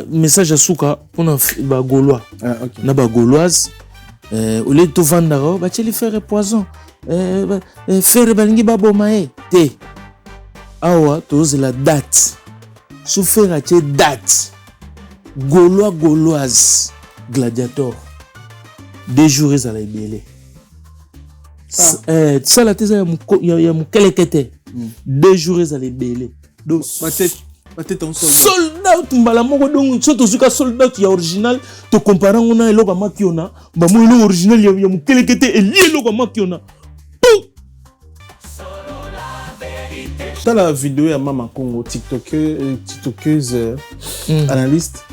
message à Souka pour na Gaulois. OK. Na ba Gauloise au lieu de vendre ba teli faire poison. Faire balingi ba bomae te. Awa toze la date. Sous faire à date. Gaulois Gauloise gladiator. 2 jours à la belé. Ça la thèse ya mukelekete. 2 jours à la belé. Donc peut-être un soldat tumbala moko donc soto zuka soldat ya original to comparer on a eloko makiona ba mo eloko original ya mukelekete eli eloko makiona. Dans la vidéo ya Mama Congo tiktokeuse analyste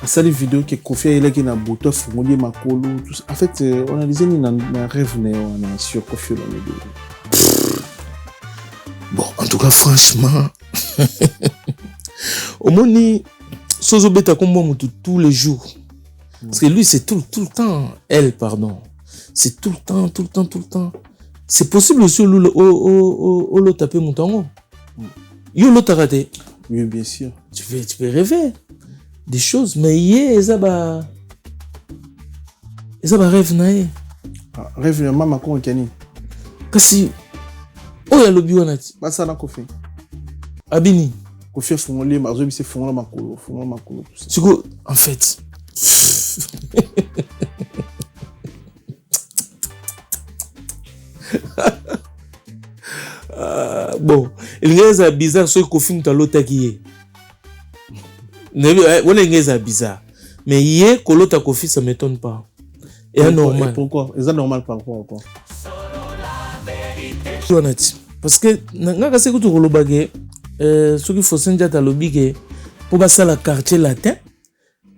ça les vidéos qui Kofi il qui na boto fongoli makolo en fait on a disé na rêve on a sur Kofi bon en tout cas franchement au moni sozo beta kombo mutu tous les jours parce que lui c'est tout le temps elle pardon c'est tout le temps c'est possible aussi au lo taper mutango yo lo tarate oui bien sûr tu peux rêver des choses mais yé ça ba rêve nae rêve ya Mama Congo kani kasi oya lobi wanati basa na Kofi abini Kofi fongoli mazo bise fongola makolo siko en fait bon il est bizarre ce Kofi mutalo qui est bizarre mais hier kolota Kofi ça m'étonne pas et normal pourquoi est normal par rapport à quoi parce que nga se kutu kolobage ce qu'il faut sentir lobby que pour passer la quartier latin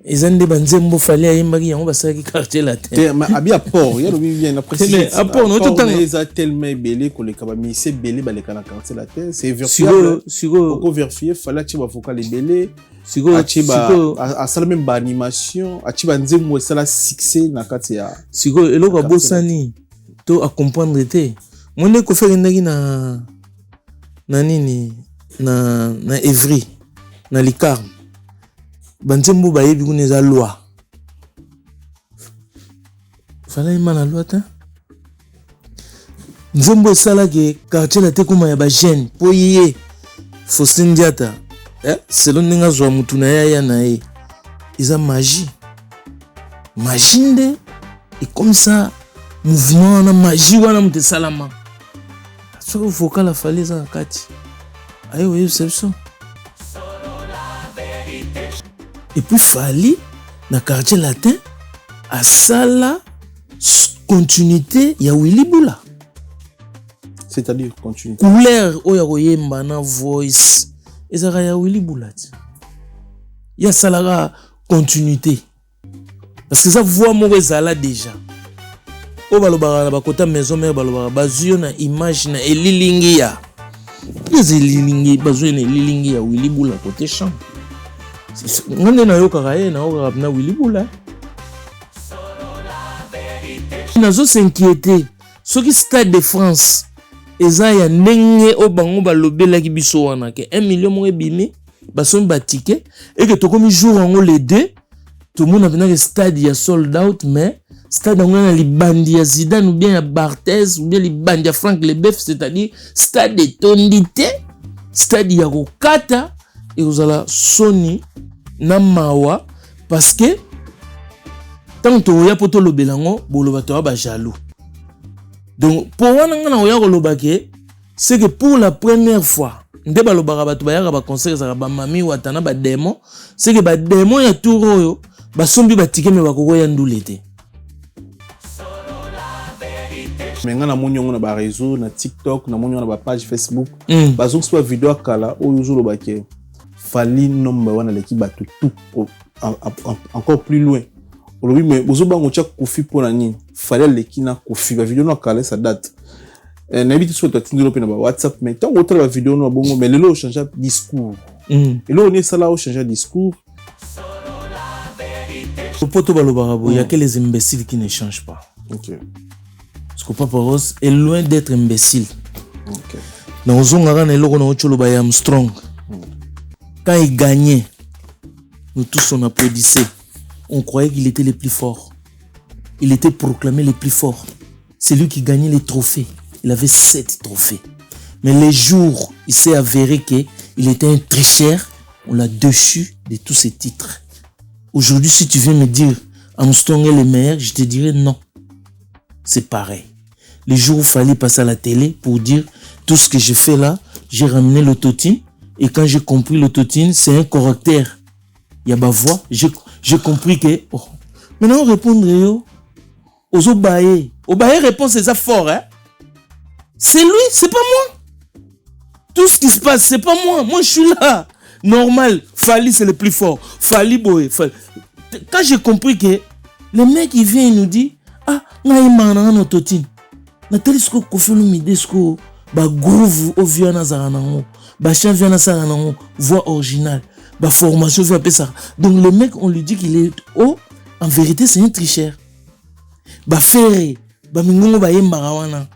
ils ont des banzembo fallait ayembaki yango basala ki quartier latin mais abi apport ya lobi bien après mais apport no tout temps ils a tellement belé ko le kaba mais c'est belé ba le kana quartier latin c'est vérifiable sigo ko vérifier fallait atiba vocal belé sigo a sala même ba animation atiba nzembo sala succès na kati ya sigo eloko bosani to a comprendre te monde ko faire ndaki na nini na Evry na Licarme banzembo bayebi kuneza loi fallait mana loi ta nzembo esala ke quartier la te kuma ya ba jeune po yé Faustin Diata selon ninga zwa mutu na ya na ye isa magie nde et comme ça mouvement na magie wana mute salama so vocal la fallait ça kati ayo oui c'est ça et puis Fali na quartier latin à sala continuité ya Willy Bula c'est-à-dire continuité couleur oya koyemba na voice ezaka ya Willy Bula ya sala continuité parce que ça voix moko ezala déjà o balobaka ba kota maison mère balobaka bazio na image na elilingi ya ezelilingi bazio na elilingi ya Willy Bula côté champ ngone na yoka ye na oka na Willy Bula nazo s'inquiéter ce qui Stade de France eza ya ndenge o bango balobela ki biso wana ke 1 million mo ebimi bason ba ticket et que tokomi jour en les deux tout le monde a venu que stade ya sold out mais stade on a libandi ya Zidane ou bien ya Barthez ou bien libandi ya Franck Leboeuf c'est-à-dire stade de tondité stade ya kokata et vous allez Sony na mawa parce que tant que ya poto lobelango boloba to ba jaloux donc pour wana ngana oya kolobake c'est que pour la première fois nde balobaka bato bayaka ba conseil za ba mami watana ba démon c'est que ba démon ya tour oyo basombi batike me bakoko ya ndulete mais ngana monyo na ba réseau na TikTok na monyo na ba page Facebook bazok soit vidéo kala oyo zolobake Fali number 1 l'équipe bato tout encore plus loin oui mais bozo bango tia Kofi pona ni fallait lekina Kofi ba vidéo na kala ça date n'habite sur ta tindelo pe na ba WhatsApp mais tant autre la vidéo na bongo mais lelo changer discours et là on est ça là au changer discours au poto balobara il y a que les imbéciles qui ne changent pas OK parce que Papa Rose est loin d'être imbécile OK dans zonga na eloko na ocholo ba Armstrong quand il gagnait nous tous on applaudissait. On croyait qu'il était le plus fort. Il était proclamé le plus fort. C'est lui qui gagnait les trophées. Il avait 7 trophées. Mais les jours, il s'est avéré qu'il était un tricheur. On l'a déchu de tous ses titres. Aujourd'hui, si tu viens me dire Armstrong est le meilleur, je te dirais non. C'est pareil. Les jours où il fallait passer à la télé pour dire tout ce que j'ai fait là, j'ai ramené l'autotune. Et quand j'ai compris l'autotune, c'est un correcteur. Il y a ma voix. J'ai compris que... Oh. Maintenant, on répond aux Obaye. Obaye répond, c'est ça fort. Hein? C'est lui, c'est pas moi. Tout ce qui se passe, c'est pas moi. Moi, je suis là. Normal. Fali, c'est le plus fort. Fali, boy. Quand j'ai compris que le mec, il vient et nous dit, ah, on a une autotune. Nathalie, ce qu'on fait le midi, ce qu'on groove au viana zaranango. Chant viana zaranango. Voix originale. Formation, fait ça. Donc, le mec, on lui dit qu'il est haut. En vérité, c'est un tricheur. Ferré. Mingongo, yembarawana.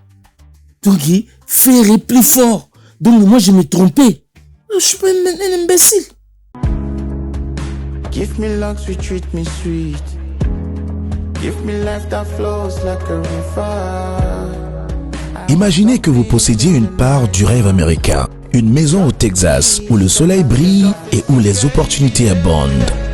Donc, Ferré plus fort. Donc, moi, je me trompais. Je suis pas un imbécile. Give me love, sweet, treat me sweet. Give me life that flows like a river. Imaginez que vous possédiez une part du rêve américain. Une maison au Texas où le soleil brille et où les opportunités abondent.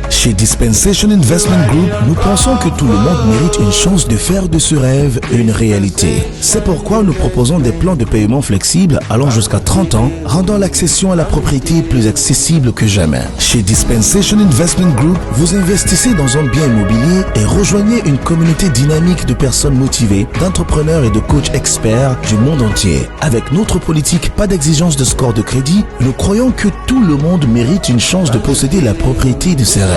Chez Dispensation Investment Group, nous pensons que tout le monde mérite une chance de faire de ce rêve une réalité. C'est pourquoi nous proposons des plans de paiement flexibles allant jusqu'à 30 ans, rendant l'accession à la propriété plus accessible que jamais. Chez Dispensation Investment Group, vous investissez dans un bien immobilier et rejoignez une communauté dynamique de personnes motivées, d'entrepreneurs et de coachs experts du monde entier. Avec notre politique pas d'exigence de score de crédit, nous croyons que tout le monde mérite une chance de posséder la propriété de ses rêves.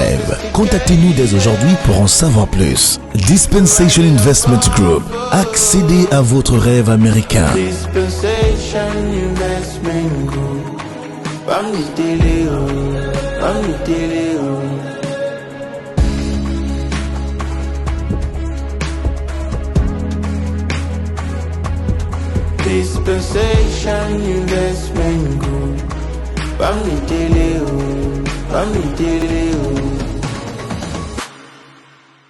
Contactez-nous dès aujourd'hui pour en savoir plus. Dispensation Investment Group. Accédez à votre rêve américain. Dispensation Investment Group. Dispensation Investment Group.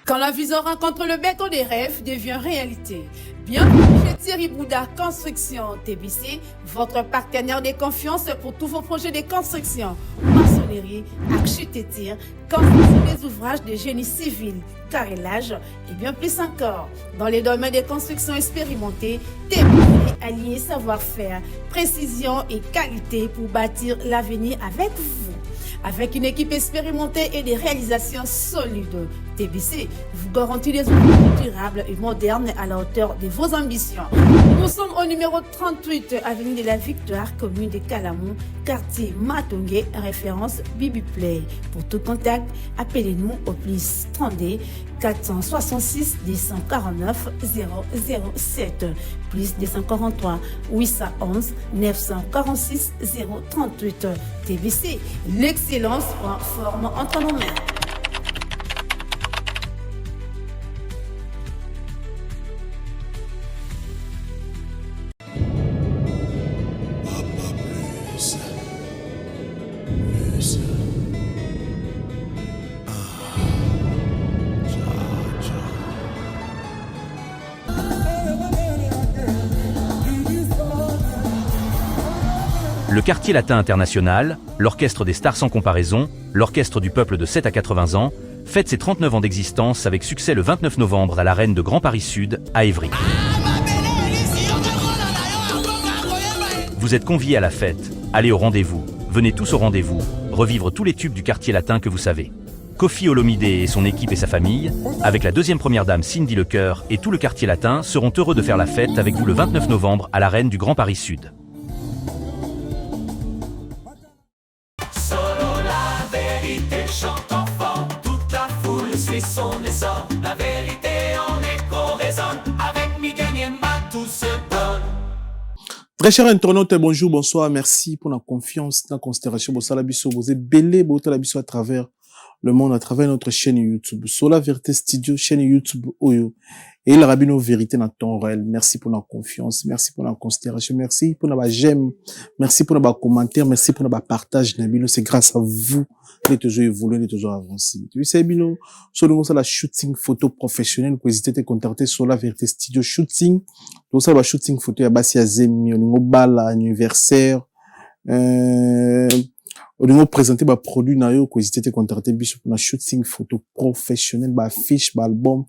Quand la vision rencontre le béton des rêves devient réalité. Bienvenue chez Thierry Bouddha Construction TBC, votre partenaire de confiance pour tous vos projets de construction, maçonnerie, architecture, construction des ouvrages de génie civil, carrelage et bien plus encore. Dans les domaines de construction expérimentés, TBC allié savoir-faire, précision et qualité pour bâtir l'avenir avec vous. Avec une équipe expérimentée et des réalisations solides, TBC vous garantit des outils durables et modernes à la hauteur de vos ambitions. Nous sommes au numéro 38, avenue de la Victoire, commune de Calamon, quartier Matongé, référence Bibi Play. Pour tout contact, appelez-nous au plus 32 466 249 007 plus 243 811 946 038. TBC, l'excellence prend forme entre nos mains. Le Quartier Latin International, l'orchestre des stars sans comparaison, l'orchestre du peuple de 7 à 80 ans, fête ses 39 ans d'existence avec succès le 29 novembre à l'Arène de Grand Paris Sud, à Évry. Vous êtes conviés à la fête, allez au rendez-vous, venez tous au rendez-vous, revivre tous les tubes du Quartier Latin que vous savez. Kofi Olomide et son équipe et sa famille, avec la deuxième première dame Cindy Lecoeur et tout le Quartier Latin, seront heureux de faire la fête avec vous le 29 novembre à l'Arène du Grand Paris Sud. Son essor, la vérité en écho résonne, avec Miguel Niemba tout se donne. Très chers internautes, bonjour, bonsoir, merci pour la confiance, la considération, vous savez, vous êtes belé, vous êtes à travers le monde à travers notre chaîne YouTube. Sola Vérité Studio, chaîne YouTube Oyo. Et il rabino vérité dans ton réel. Merci pour la confiance. Merci pour la considération. Merci pour la j'aime. Merci pour la commentaire. Merci pour la partage. C'est grâce à vous que toujours évoluer, toujours avancer. Tu sais, bino, sur la shooting photo professionnelle, vous hésitez à contacter Sola Vérité Studio Shooting. Donc ça, la shooting photo, il y a Bassi Azemi, au bal, anniversaire, au niveau présenter ba produit na yo ko hésiter te contacter biso pour la shooting photo professionnel ba affiche ba album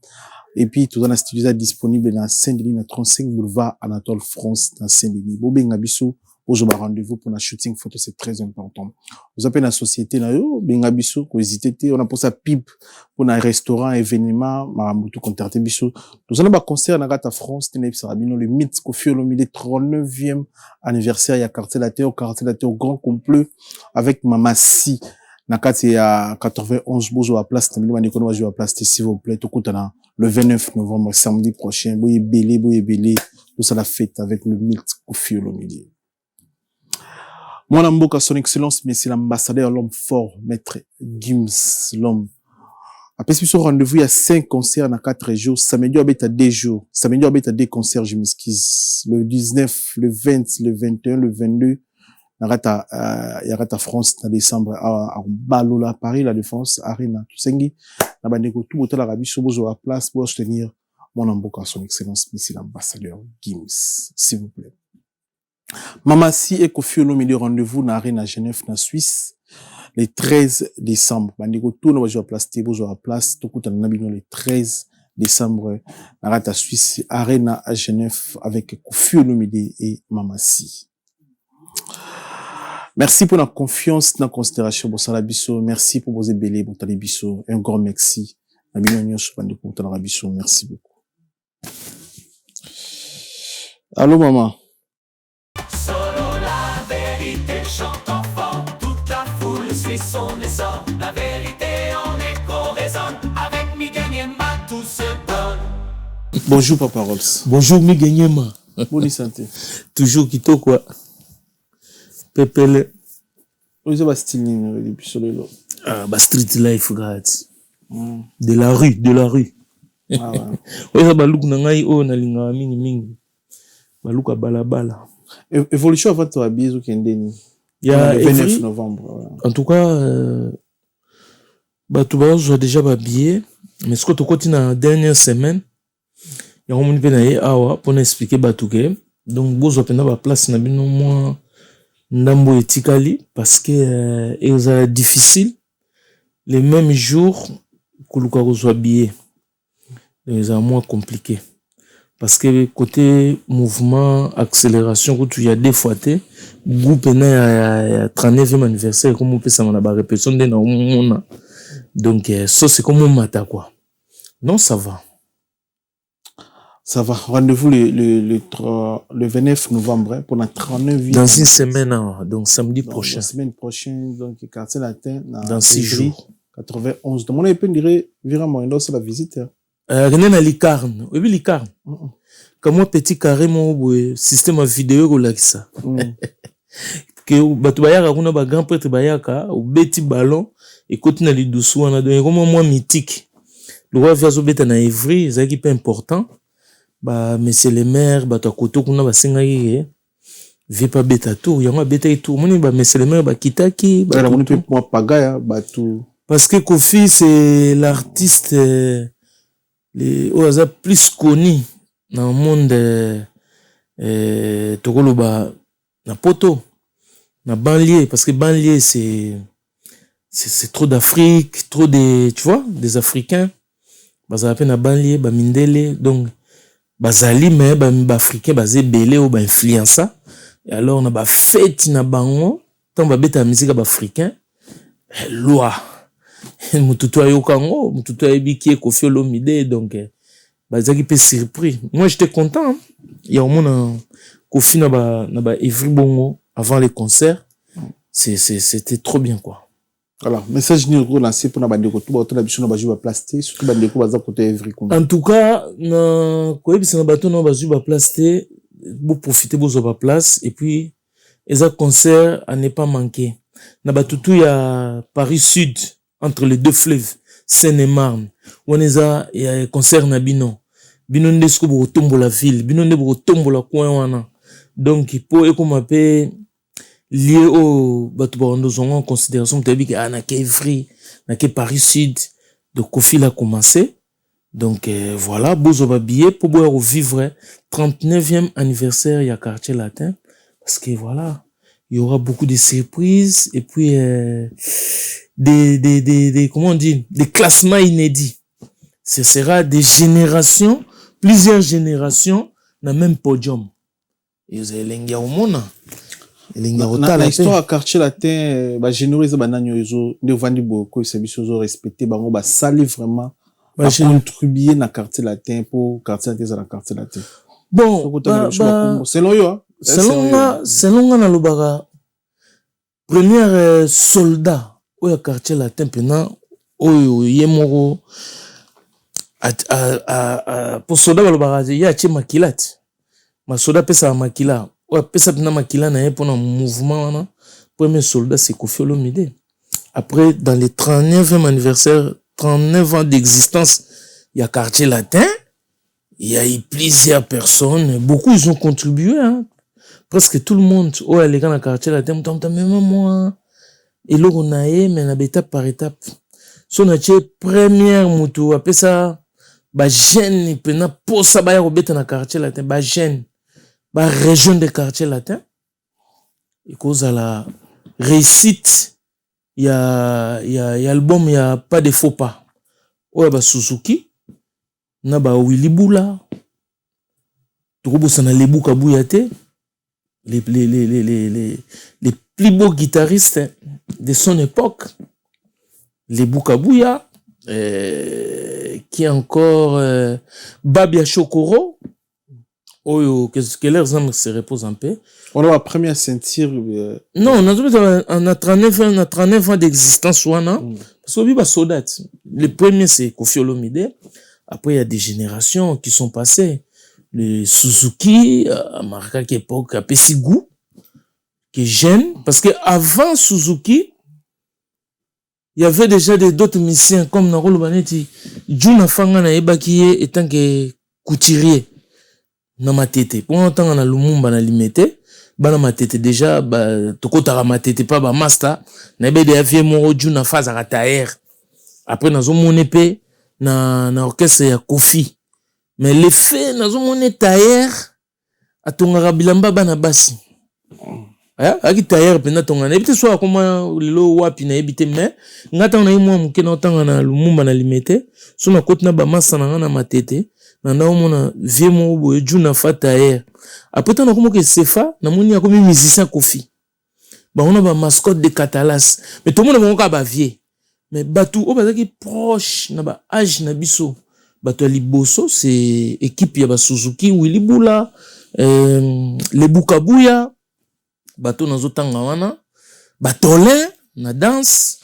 et puis tout dans la studio disponible dans Saint-Denis na 35 boulevard Anatole France dans Saint-Denis bo benga biso pour ba rendez-vous pour la shooting photo, c'est très important. Vous appelez la société na yo benga biso ko hésiter te on a pour ça pipe pour un restaurant événement maramutu contacter biso tout na ba concert na gata France tenez sarabino le mythe Koffi Olomide 39e anniversaire ya quartier latin au grand complet avec Mama Si nakati ya 91 bozo à place tamili bandeko na jouer à place s'il vous plaît tout kutana le 29 novembre samedi prochain boye belé tout ça la fête avec le mythe Koffi Olomide. Mon amboka son excellence monsieur l'ambassadeur l'homme fort maître Gims l'homme. Après ce rendez-vous il y a 5 concerts dans 4 jours, samedi à 2 jours, samedi à 2 concerts je m'excuse, le 19, le 20, le 21, le 22 il y a France dans décembre à Balola Paris la Défense Arena tout sengi na bandeko tout hôtel arabi sobozo à place pour soutenir mon amboka son excellence monsieur l'ambassadeur Gims s'il vous plaît. Mama Si et Koffi Olomide rendez-vous na Arena Genève na Suisse le 13 décembre bandeko tout na à place bozo à place tout kutana na bino le 13 décembre na Rata Suisse Arena à Genève avec Koffi Olomide et Mama Si. Merci pour la confiance, la considération, Bossala Bisso. Merci pour vos ébélés, Bontali Bisso. Un grand merci. Merci beaucoup. Allô, maman. Solo la vérité chante enfant, toute la foule suit son essor. La vérité en écho résonne, avec Miguel Niema tout se donne. Bonjour, Papa Rolls. Bonjour, Miguel Niema. Bonne santé. Toujours Kito quoi. Pepele. Vous avez style depuis sur le lot. Ah, bah street life, regarde. De la rue. Ah ouais. Oui, ça balouk nangai o na linga mingi. Balouk a balabala. Évolution avant toi habiller au Kendeni. Il y a le 29 novembre. Ouais. En tout cas, bah tout bas j'ai déjà habillé, mais ce que tu continues dans la dernière semaine, il y a un moment penaye awa pour expliquer batuke. Donc bozo pena ba place na bino moi ndambo etikali parce que c'est difficile les mêmes jours que luka ko habillé. C'est moins compliqué parce que côté mouvement accélération que tu y a des fois té groupe na 39e anniversaire comme on peut ça na ba répétition de na mona donc ça c'est comme un matin quoi. Non ça va. Ça va. Rendez-vous le 29 novembre hein, pour la 39e. Dans une semaine, donc samedi prochain. La semaine prochaine, donc quartier latin. Dans 6 jours. 91. Donc, on a pu dire, vraiment, il c'est la visite. René na Licarne. Oui, Licarne. Comme moi, petit carré, mon système vidéo, là, ça. Que, batubaya, on a grand prêtre bayaka, ou beti ballon, et côté na lidoussou, on a donné comme moi mythique. Le roi Verso beta na Evry, c'est qui peu important. Bah monsieur le maire bah to koto kuna basenga ye vie pas beta tour yanga beta tour moni bah monsieur le maire bah kitaki bah on peut moi pagaya bah tout parce que Koffi c'est l'artiste les oza plus connu dans le monde tokolo ba na poto na banlieue parce que banlieue c'est trop d'Afrique trop de tu vois des Africains bah ça appelle na banlieue bah mindele donc bazali mais ba africain bazé belé ou ba influença et alors on a ba fête na bango tant ba beta musique ba africain loi mututu ayo kango mututu ayebiki Koffi Olomide donc bazaki pe surpris moi j'étais content il y a au moins Koffi na ba Evry bongo avant les concerts c'était trop bien quoi. Alors, message ni relancé pour na bandeko tout ba tona biso na ba jouer plastique surtout bandeko baza côté Evry comme. En tout cas, na koyebisa na bato na ba jouer plastique, pour profiter bozo ba place et puis les concert à ne pas manquer. Na batutu ya Paris Sud, entre les deux fleuves, Seine et Marne. Waneza ya concert na bino. Bino ndesko bo tombo la ville, bino nde bo tombo la coin wana. Donc pour ekomape lié au bato ba ndozonga en considération que que na Kevry, na ke Paris Sud, de Kofi l'a commencé. Donc voilà, bozo ba billet pour boire vivre 39e anniversaire ya quartier latin parce que voilà, il y aura beaucoup de surprises et puis comment on dit, des classements inédits. Ce sera des générations, plusieurs générations dans le même podium. Et vous avez l'engia au monde. Na histoire à quartier latin, ba généreux ba nanyo ezo de vandi beaucoup service ozo respecter bango ba sali vraiment ba contribuer na quartier latin pour quartier latin dans quartier latin. Bon, selon yo, selon na lobaka premier soldat au quartier latin pendant oyo yemoro pour soldat balobaka ya che makilat. Ma soldat pesa makila. Ouais, pesa pina makila na pour un mouvement wana. Premier soldat c'est Kofi Olomide. Après dans les 39e anniversaire, 39 ans d'existence, il y a quartier latin, il y a eu plusieurs personnes, beaucoup ils ont contribué hein. Presque tout le monde oh les gars dans quartier latin, même moi et là on a mais na étape par étape. Son a première moto après ça ba jeune pena pour ça ba robeta na quartier latin, ba jeune ba région de quartier latin et cause à la réussite il y a album il y a pas de faux pas ouais ba Suzuki na ba Willy Bula tuko sana lebu kabuyate les plus beaux guitaristes de son époque les Bukabuya qui est encore Babia Chokoro. Oh, que leurs âmes se reposent en paix. On a la première ceinture. Non, on a 39 ans d'existence. Parce que oui, soldat. Le premier, c'est Kofi Olomide. Après, il y a des générations qui sont passées. Le Suzuki, à marqué époque, à Pessigou, qui est jeune. Parce que avant Suzuki, il y avait déjà d'autres musiciens comme Narolo Baneti. Juna Fangana Ebakiye étant que couturier. Na matete pour longtemps na Lumumba na limité bana matete déjà ba tokota matete pas ba master na be de avie mo Juna Faza Rataer après nazo monepe na orchestre ya Kofi mais les faits nazo moné Taer atonga bilamba bana basi aki Taer pena tonga na ebite so akoma lelo wapi na ebite mais ngata na imwa muke na otanga na Lumumba na limité so na kotna ba master na matete nanda omona vie mo boye Juna Fataer après tant comme que Sefa na moni akomi musicien Kofi ba on a ba mascotte de Catalas mais tout le monde ba ba vie mais batu o bazaki proche na ba âge na biso batu liboso c'est équipe ya ba Suzuki Willy Bula les Bukabuya batu nazo tanga wana batolin na danse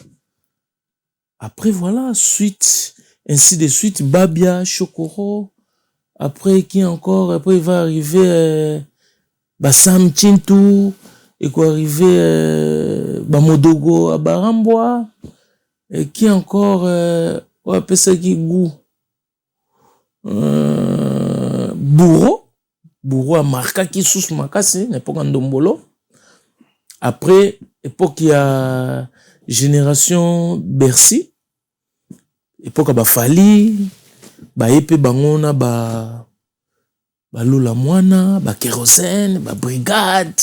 après voilà suite ainsi de suite Babia Chokoro. Après, qui encore? Après, il va arriver Sam Chintu, et quoi arriver Modogo à Baramboa, et qui encore ouais, après ça qui goût Bourreau à Marca qui sous Makasi, l'époque en Dombolo. Après, époque il y a génération Bercy, époque à Fali. Ba epe bangona ba Lola Mwana, ba Kérosène, ba Brigade,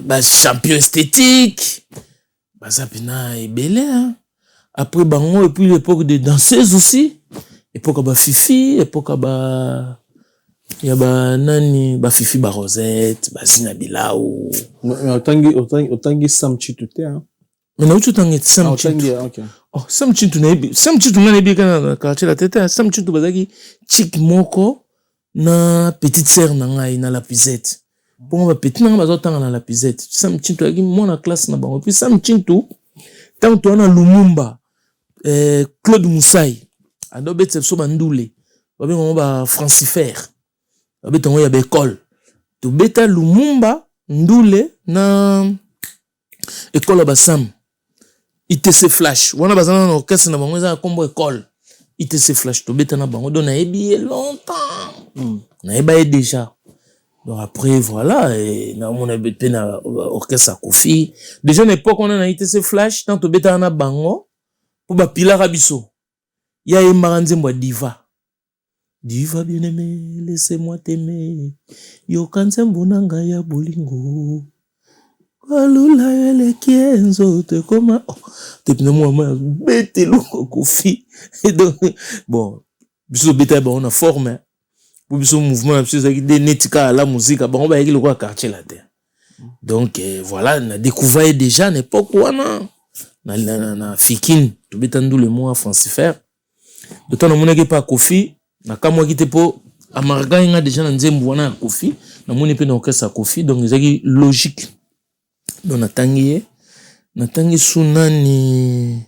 ba Champion Esthétique, ba Zapina et Belé. Hein. Après bango et puis l'époque des danseuses aussi, époque ba Fifi, époque ba ya ba nani ba Fifi ba Rosette, ba Zina Bilao. Mais autangi Samchi tout hein. Mais na utu tangi Samchi. OK. Oh, Samchi tu na ebi kana quartier la tête, Samchi tu bazaki chick moko na petite sœur na ngai na la pisette. Pour ma petite na bazotanga na la pisette. Samchi tu aki mona classe na bango. Puis Samchi tu tant tu na Lumumba Claude Moussaï. Ado betse so bandule. Babe ngo ba Francifer. Babe tongo ya ba école. Tu beta Lumumba ndule na école ba Sam. ITC Flash. Wana bazana na orchestre na bango eza kombo école. ITC Flash to beta na bango don na ebi longtemps. Na eba déjà. Donc après voilà et na mon beta na orchestre Kofi. Déjà à l'époque on a na ITC Flash tant to beta na bango pour ba pilar abiso. Ya Maranzembo diva. Diva bien-aimé, laissez-moi t'aimer. Yo kanzembo nanga ya bolingo. Alula ele kienzo te koma. Te pina moi bete loko Kofi. Et donc bon, biso beta ba on a forme. Pour biso mouvement biso za de netika la musique ba on ba yeki loko quartier la terre. Donc voilà, on a découvert déjà à l'époque wana na Fikine, to beta ndou le mot français. De temps on n'a pas Kofi. Na kamwa kite po amarga nga déjà na nzembo wana Kofi na moni pe na orchestre Kofi donc ezaki logique donc natangi sunani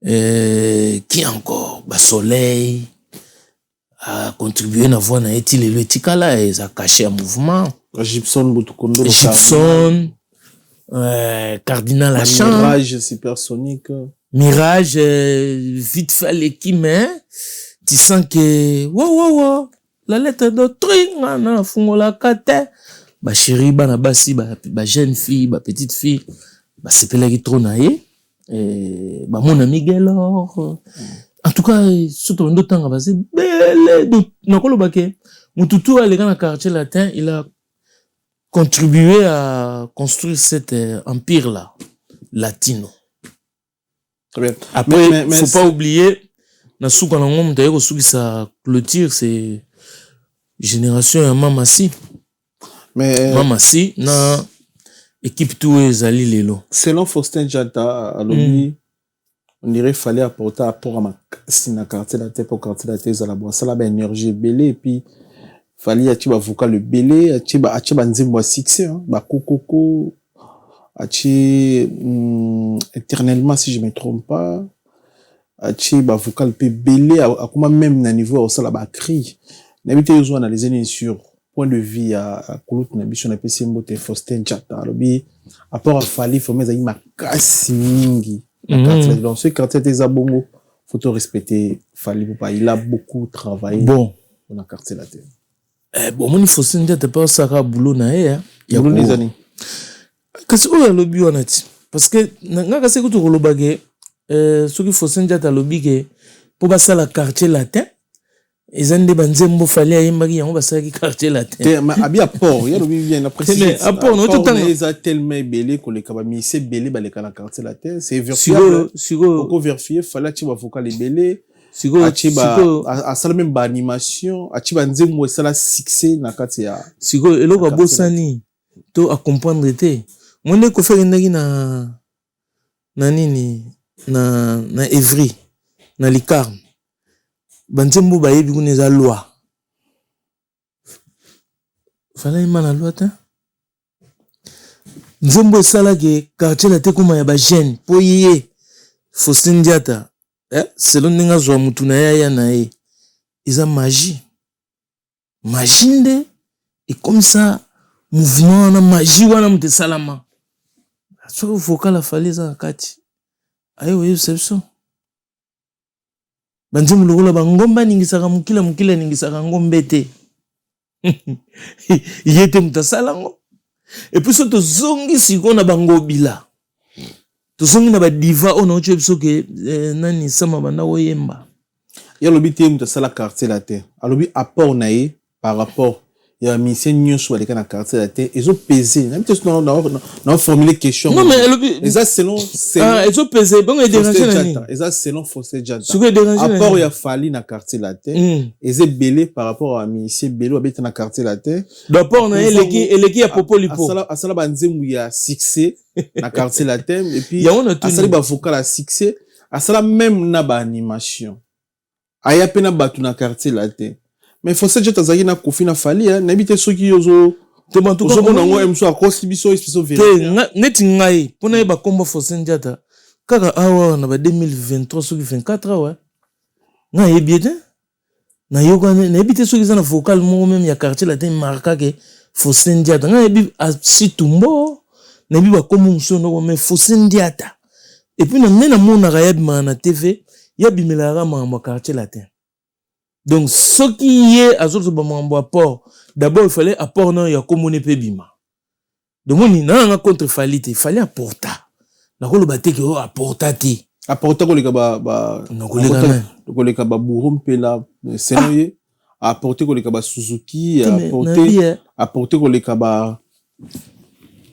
qui encore ba Soleil a contribué na voix na eti le tikala et ça caché un mouvement Gibson Butukondo Gibson Cardinal Lachan Mirage Supersonique Mirage vite fait l'équipe mais tu sens que wow la lettre doctrine na fungola kate ba chérie bana basi ba jeune fille ba petite fille ba sepela ki trop na ye ba mon ami Gelor en tout cas surtout ndo tanga ba c'est belle na koloba ke mututu ale kana quartier latin il a contribué à construire cet empire là latino. Très bien. Après mais faut pas oublier na souka na ngom d'ailleurs souki sa clôture c'est génération ya Mamasi na équipe tout ezali lelo selon Faustin Jata alobi on dirait fallait apporter apport à ma na quartier la tête pour quartier la tête la boisse la énergie belé et puis fallait ati ba vocal le belé ati ba nzembo succès ba kokoko ati éternellement si je me trompe pas achi ba vocal pe belé à comment même na niveau au sala ba cri n'habite yo analyser sur point de vue à Koulout na biso na PC Mbote Faustin Jata alobi apport à Fali faut mais ma kasi mingi dans ce quartier des Abongo faut te respecter Fali pour pas il a beaucoup travaillé bon on a quartier la terre bon mon Faustin Jata pas ça ka boulot na ya boulot des années kasi o alobi onati parce que nga kasi ko to kolobage ce qu'il faut sentir à l'obligé pour passer la quartier latin ils ont des banzembo fallait ayembaki yango basala ki quartier latin mais abi apport ya lobi bien après mais apport no tout temps ils a tellement belé que les kabami c'est belé ba les quartier latin c'est vérifiable pour vérifier fallait tu va vocal belé a sala même ba animation a tu ba nzembo sala succès na kati ya sigo eloko bosani to a comprendre te monde ko faire ndaki na nini na Evry na Licarne banzembo bayebi kuneza loi fallait mana loi ta nzembo esala ke quartier la te kuma ya ba jeune po yé Faustin Diata selon ninga zwa mutu na ya na ye isa magie nde et comme ça mouvement na magie wana mute salama so vocal a fallait ça kati ayo yosepso banzimu lokola bangomba ningisaka mukila ningisaka ngombe te yete mutasalango et puis so tozongi siko na bangobila tozongi na badiva ona ocho biso ke nani sama banda oyemba ya lobi te mutasala quartier la terre alobi apport na ye par rapport ya mission nyonso aleka na quartier la terre ils ont pesé même te non formuler question non mais ça selon ils ont pesé bon et déranger nani ça selon Faustin Jata ce que déranger apport ya Fali na quartier la terre ils ont belé par rapport à mission belé habite na quartier la terre d'apport na eleki ya popo lipo asala banzemu ya succès na quartier la terre et puis asala ba vocal à succès asala même na ba animation aya pena batu na quartier la terre mais Faustin Jata zaki na Kofi na Fali n'habite soki yozo te bantu ko ngo emso akosi biso vérité neti ngai pona yeba kombo Faustin Jata kaka awa na ba 2023 soki 24 awa na yebi te na yoga na yebi te soki za na vocal mo même ya quartier la te marka ke Faustin Jata na yebi asitumbo na yebi ba kombo mso no mais Faustin Jata Et puis, na mon arabe na TV, il y a bimelara ma quartier latin. Donc, ce qui est à ce moment apport, d'abord, il fallait apport non, il y a comme on est bima. Donc, on est dans contre fallite, il fallait apporter. Na ko lo baté que apporter. Apporter ko le kaba burum pela senoye, apporter ko le kaba Suzuki, apporter ko le kaba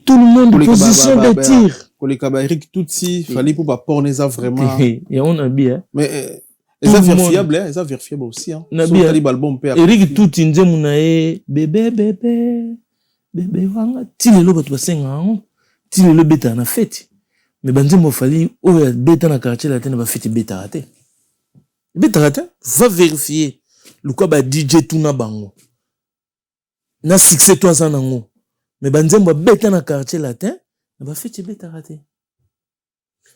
tout le monde position de tir. Ko le kaba Eric Tutsi, fallait pour pas porter ça vraiment. Et on a bien. Mais ça vérifiable, hein, ça vérifiable aussi hein. Eric Tutsi nze munae bébé wanga tilelo bato basenga tilelo beta na fête. Mais banze mo fali o ya beta na quartier latin ba fête beta raté. Beta raté va vérifier le quoi ba DJ tuna bango. Na succès toi ça nango. Mais banze mo beta na quartier latin ba fête beta raté.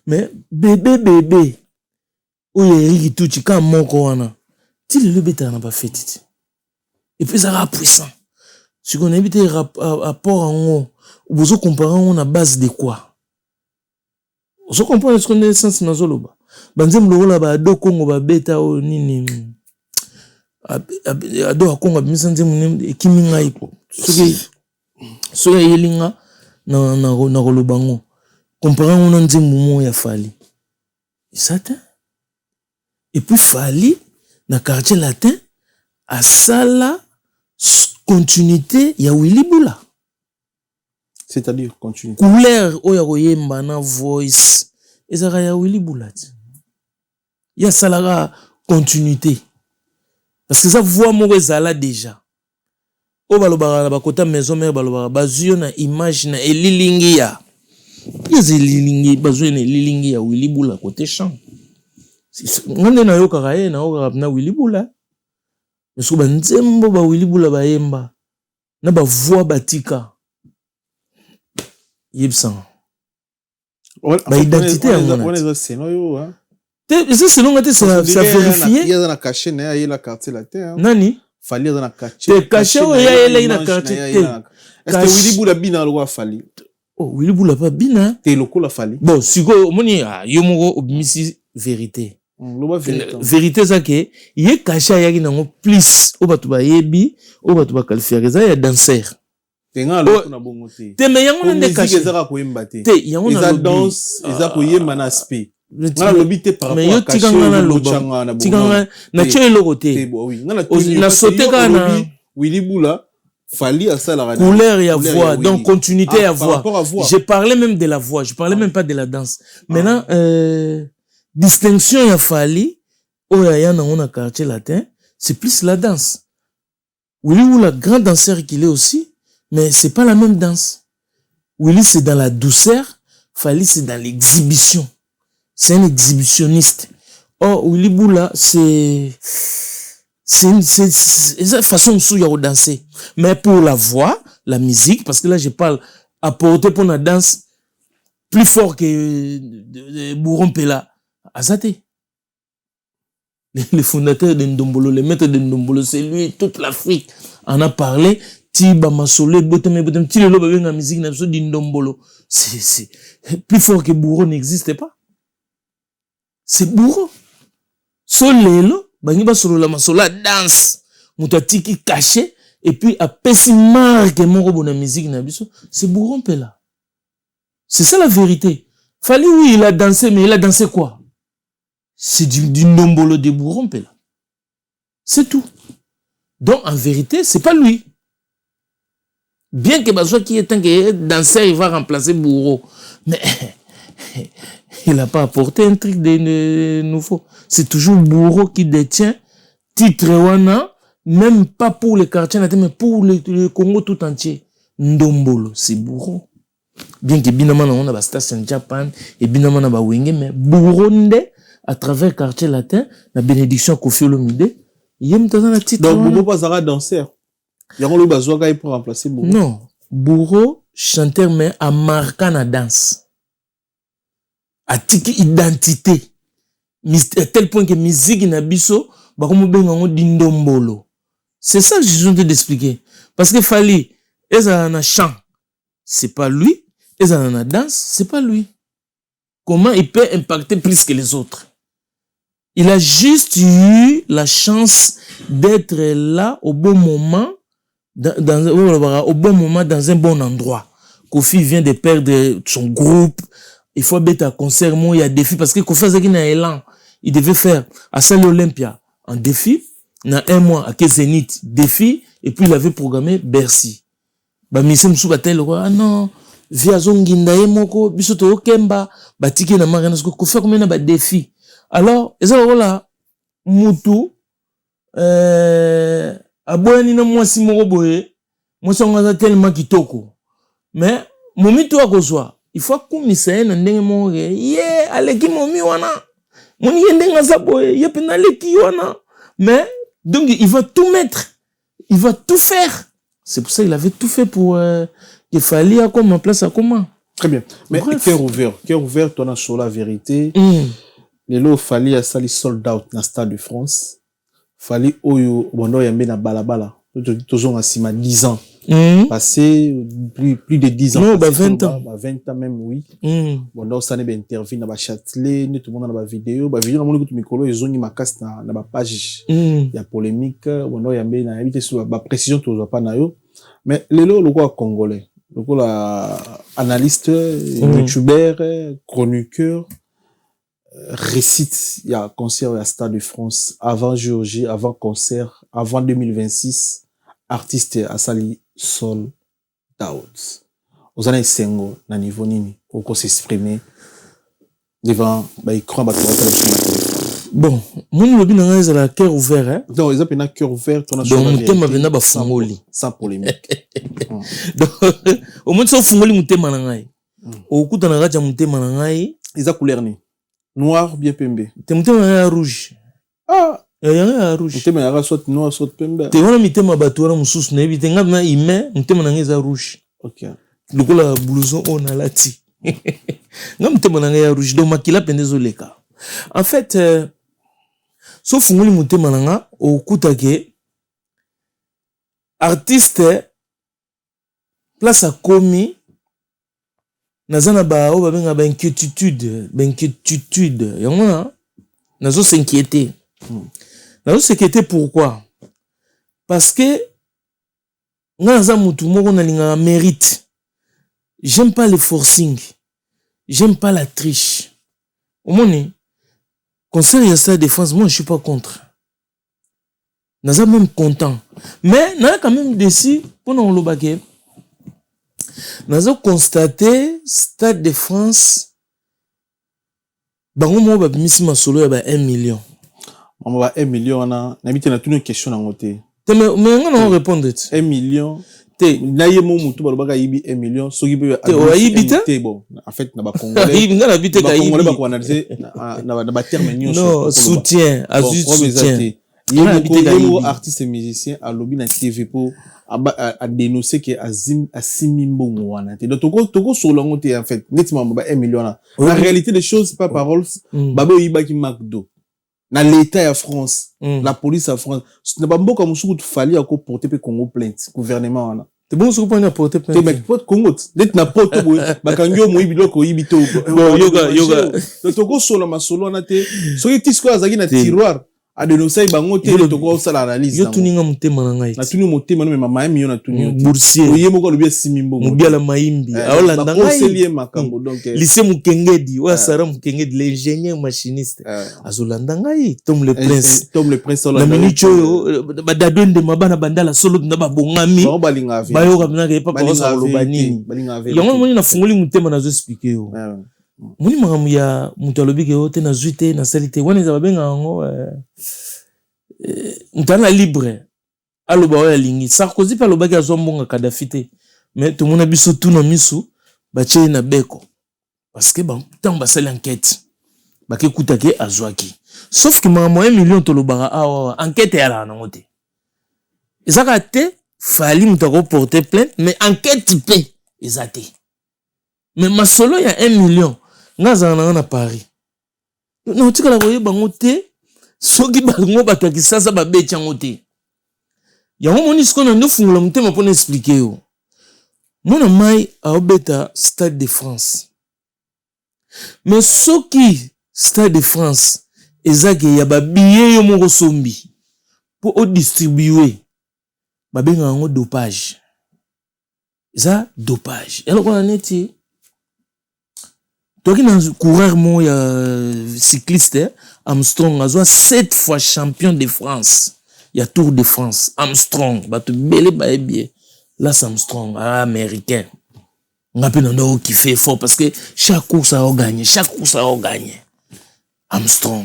Mais bébé o ya Eric Tutsi quand moko wana tilelo beta na ba fête. Et puis ça sera puissant. Si on évite rapport en haut, vous comparez on a base de quoi? Vous comprenez ce qu'on est sens na zoloba. Banzem lo la ba do Congo ba beta o nini. Ado Congo bisanze munim ekiminga ipo. Soki yelinga na kolobango. Comparé on nze mumo ya fali. Isata. Et puis fali na quartier latin à sala continuité ya Willy Bula. C'est-à-dire continuité. Couleur oya koyemba na voice ezaka ya Willy Bula. Ya salara continuité. Parce que ça voix moko ezala déjà. O balobara ba kota maison mère balobara bazio na image na elilingi ya. Yezi lilingi bazio na elilingi ya Willy Bula côté chant. Ngande na yo karaye na o na Willy Bula. Mais si ba nzembo ba Willy Bula ba yemba na ba voix batika yebsan ba identité ya mona c'est no yo hein ça c'est non ça vérifier il y a na caché na ya la quartier latin nani fali na caché te caché o ya ele na quartier est-ce que Willy Bula bina lo fali oh Willy Bula pas bina te lokola fali bon siko moni yo moko obimisi vérité vérité ça que ye caché ya kinango plus o batu ba yebi o batu ba qualifier ça ya danseur tenga lo na bongo te me yango na caché ezaka ko yemba te yango na danse ezaka ko yemba na aspect ngana lobi te par rapport à caché na tikanga na tche loko te na sauter kana Willy Bula fali à ça la couleur et voix donc continuité à voix je parlais même de la voix je parlais même pas de la danse maintenant distinction ya fali oya na on a quartier latin c'est plus la danse Willy Bula grand danseur qu'il est aussi mais c'est pas la même danse Willy c'est dans la douceur Fali c'est dans l'exhibition c'est un exhibitionniste or Willy Bula c'est une façon de danser mais pour la voix la musique parce que là je parle apporter pour la danse plus fort que Bourron Pela Azate. Le fondateur de Ndombolo, le maître de Ndombolo, c'est lui, toute l'Afrique en a parlé. Tiba Masole, Botem, Tilelo, la musique, de Ndombolo. C'est plus fort que Bourreau n'existe pas. C'est Bourreau. Solelo, Bangiba Solo la Masola danse. Moutatiki caché, et puis à Pessimar, que mon robot de musique, c'est Bourreau Pela. C'est ça la vérité. Fallait, oui, il a dansé, mais il a dansé quoi? C'est du Ndombolo de Bourron Pela. C'est tout. Donc, en vérité, c'est pas lui. Bien que Bazoua qui est un danseur, il va remplacer Bourreau. Mais, il n'a pas apporté un truc de nouveau. C'est toujours Bourreau qui détient titre wana, même pas pour les quartiers, mais pour le Congo tout entier. Ndombolo, c'est Bourreau. Bien que Binamana, on a la station Japan, et Binamana ba wenge, mais Bourreau à travers quartier latin, la bénédiction Kofi Olomide, yem dans la titre. Donc, Bourreau pas sera danseur. Y'a le Bazouaga pour remplacer Bourreau. Non. Bourreau, chanteur, mais à marquant la danse. À tiki identité. À tel point que musique n'a biso, bah, comme on dit Ndombolo. C'est ça que je suis en train d'expliquer. Parce que Fali, ils ont un chant. C'est pas lui. Ils ont un danse. C'est pas lui. comment il peut impacter plus que les autres. Il a juste eu la chance d'être là au bon moment, au bon moment, dans un bon endroit. Kofi vient de perdre son groupe. Il faut être à concert, il y a défi, parce que Kofi a un élan. Il devait faire à Salle Olympia un défi, dans un mois à Zénith, défi, et puis il avait programmé Bercy. Mise msu batel ah non, via zonginda moko, bisoto okemba, batiki na marana, Kofi comme na ba défi. Alors, là, mutu, aboyani na mwasi moko boye, mwasi ngaza tellement kitoko. Mais, momi to akozwa, il faut kumisa na ndenge moko, aleki momi wana. Moni yende ngaza boye, pena leki wana. Mais, donc, il va tout mettre. Il va tout faire. C'est pour ça qu'il avait tout fait pour qu'il fallait à comme en place à comment. Très bien. Mais cœur ouvert, toi, sur la vérité. Les lots fallait à sali sold out dans le Stade de France. Fallait oyo bondo yambe na balabala. Toujours en sima 10 ans. Passé plus de 10 ans. Non, 20 ans. 20 ans même, oui. Bondo ça ne interview na ba Châtelet, tout le monde na ba vidéo na moni ko mikolo ezongi makas na ba page. Ya polémique, bondo yambe na habité sur ba précision toujours pas na yo. Mais les lots le congolais, le analyste, youtubeur, chroniqueur récite, il y a concert à Stade de France, avant Géorgie, avant concert, avant 2026, artiste à Sali Sold Out. Vous en avez 5 ans, na niveau nini, pour s'exprimer devant, écran, bon, mon lobby n'a pas la cœur ouvert, hein? Non, ils ont pas cœur ouvert, ton donc, mon thème avait n'a fungoli. Sans polémique. Donc, au moins, ça fungoli, mon thème n'a au coup, t'en as raté mon thème n'a ils ont couleur ni. Noir bien pembe. Te mutema ya rouge. Ah, ya rouge. Mutema ya soit noir soit pembe. Te wana mitema batura mususu na ebi tenga na ime mutema na ngeza rouge. OK. Lokola blouson on a lati. Nga mutema na ya rouge donc makila pendezo leka. En fait so funguli mutema na nga okuta ke artiste place a komi nazana ba o babenga ba inquiétude yango nazo s'inquiéter. Nazo s'inquiéter pourquoi? Parce que naza mutu moko na linga mérite. J'aime pas le forcing. J'aime pas la triche. Au moni conseil ya Stade de France, moi je suis pas contre. Naza même content. Mais na quand même déçu pour non lobake. Nous avons constaté Stade de France bango mo ba bimisi masolo ya ba 1 million. On va 1 million na habite na toute une question na ngote. Mais on va répondre. 1 million te na yemo mutu ba baka yibi 1 million soki be te bon en fait na ba congolais. Yibi ngana bite ka yibi. Congolais ba ko analyser na ba terme nyonso. Non, soutien, azu soutien. Yemo artiste et musicien à lobby na TV pour a dénoncer que Asimi Mbongo wana te donc toko sur l'angle te en fait nettement ba 1 million là la réalité des choses c'est pas parole babo yibaki McDo na l'état à France la police à France na ba mboka musuku fali ako porter pe Congo plainte gouvernement wana te bon suku pona porter plainte te mec porte Congo net na porte ba kangyo mo yibiloko yibito yoga donc toko sur la masolo na te soki tisko azaki na tiroir a dénoncer bango te to ko sala analyse yo tuninga mutema na ngai na tuni mutema no me mama mi yo na tuni boursier oye moko lobi Simimbo mubiala maimbi aola ndanga conseiller makambo donc lycée Mukengedi wa Sara Mukengedi l'ingénieur machiniste azolanda ngai Tom le prince na minicho badado nde mabana bandala solo na babongami bayo kamna ke papa wa solo banini yango moni na fungoli mutema na zo expliquer yo moni magamu ya mutu alobi ke yo te na zuite na salite wana za babenga ngo mutana libre aloba oya lingi Sarkozy pa lobaki azombonga Kadhafi te mais tout mona biso tuna misu bache na beko parce que bon tant basali enquête bake kutake azwaki sauf que magamu 1 million to lobaka enquête ya la nango te ezaka te fali mutu ko porter plainte mais enquête pe ezate mais masolo ya 1 million ngazana na Paris non tikala ko yeba ngote soki bango bataki sasa babeti yango te yango moni siko na ndofungula mutema pona expliquer yo mona mai aobeta Stade de France mais ce qui Stade de France ezaki ya ba billet yo moko sombi pour au distribuer ba benga ngo dopage. Ça dopage. Et alors on a été toi qui dans coureur mo ya cycliste Armstrong a 7 fois champion de France. Il y a Tour de France, Armstrong, ba te belé ba bien. Là c'est Armstrong, américain. On a peine on qui fait fort parce que chaque course a gagné, Armstrong.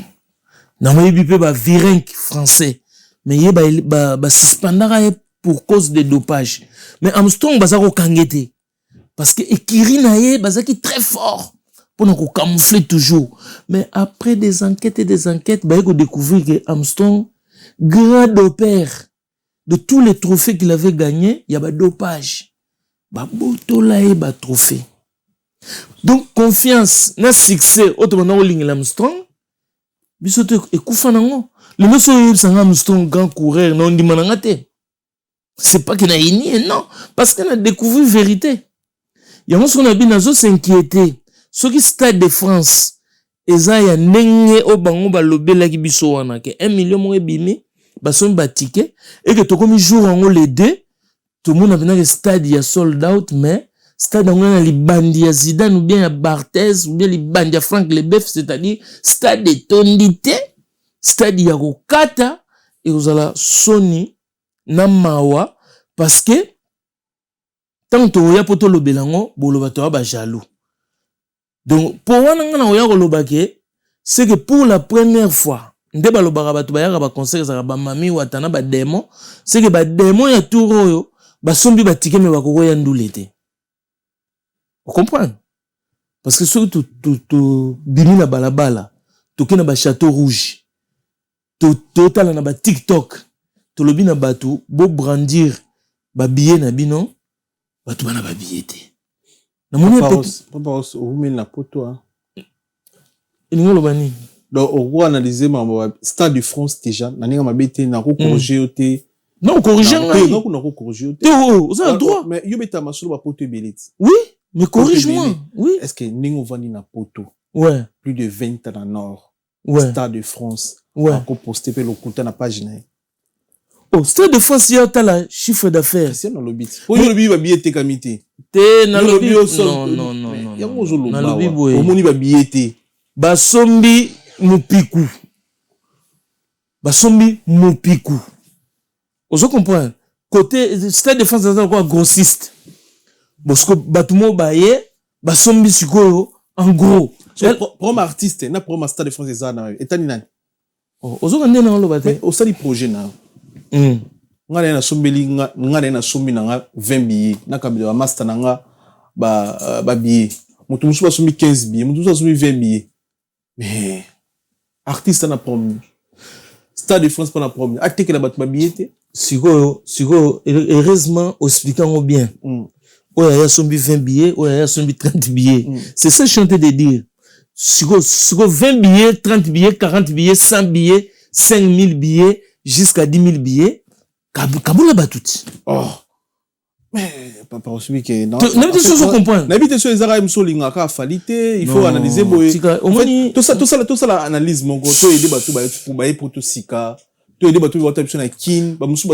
Na mo yebi pe ba virenk français. Mais il ba suspendara pour cause de dopage. Mais Armstrong baza ko kangete parce que ekiri na ye baza ki très fort pour nous camoufler toujours. Mais après des enquêtes, bah il faut découvrir que Armstrong, grand dopeur de tous les trophées qu'il avait gagnés, il y a pas dopage. Bah botola et bah trophée. Donc confiance, na succès, autrement ligne Armstrong. Bisote ekufa nango. Le monsieur yebsanga Armstrong grand coureur non di manangate. C'est pas qu'il a ini non, parce qu'il a découvert vérité. Il y a un son abi nazo s'inquiéter. Ce qui Stade de France eza ya ndenge o bango balobelaki biso wana ke 1 million mo ebimi baso ba ticket et que tokomi jour en les deux tout le monde a venu que stade ya sold out mais stade on a li bandi ya Zidane ou bien ya Barthez ou bien li bandi ya Franck Leboeuf, c'est-à-dire stade de tondité stade ya kokata et ozala Sony na mawa parce que tant to ya poto lobelango boloba to ba jaloux. Donc, pour moi, c'est que pour la première fois, nde balobaka bato bayaka ba conseil za ba mami watana ba démon, c'est que ba démon ya touro ba sombi ba tike me bakoko ya ndulete. Vous comprenez? Parce que surtout to bimi na balabala, to kena ba château rouge. To tala na ba TikTok, to lobi na bato bo brandir ba billet na bino, bato bana ba billet te. Papa, vous mettez la poto. Donc, on va analyser le Stade de France déjà. On va corriger. Non, corriger. Non, on va corriger. Vous avez le droit. Mais vous mettez ma poto oui, mais corrige-moi. Oui. Est-ce que nous avons une poto? Ouais. Plus de 20 ans dans le Nord. Ouais. Stade de France. Ouais. On poster le compte na page. Oh, Stade de France, il y a la chiffre d'affaires. C'est dans le but. Pour le lobby, il va bien être comité. Non. Il y a un jolo. Na lobby boy. Au moni va bien être. Basombi mupiku. Vous comprenez? Côté Stade de France, c'est quoi grossiste. Parce que batumo baye, basombi sikoyo en gros. Prom artiste, na prom Stade de France ezana. Etani nani? Oh, ozo kande na lobate. Au sali projet na. Nga na sombeli nga na sombi na 20 billets na kabila master na nga ba billets mutu musu ba sombi 15 billets mutu musu sombi 20 billets mais artiste na premier Stade de France pas na premier ateke na ba billets te siko heureusement expliquant bien oya ya sombi 20 billets oya ya sombi 30 billets c'est ça que je suis en train de dire siko 20 billets 30 billets 40 billets 100 billets 5000 billets jusqu'à 10 000 billets. Kaboula Batouti. Oh. Mais, papa, on se dit que non. N'habite sur ce comprendre. N'habite sur les arabes, Solinga, falité, il faut analyser, tout ça, l'analyse, mon gros, tout aider Batou, pour tout sika, tout aider Batou, na kin, musu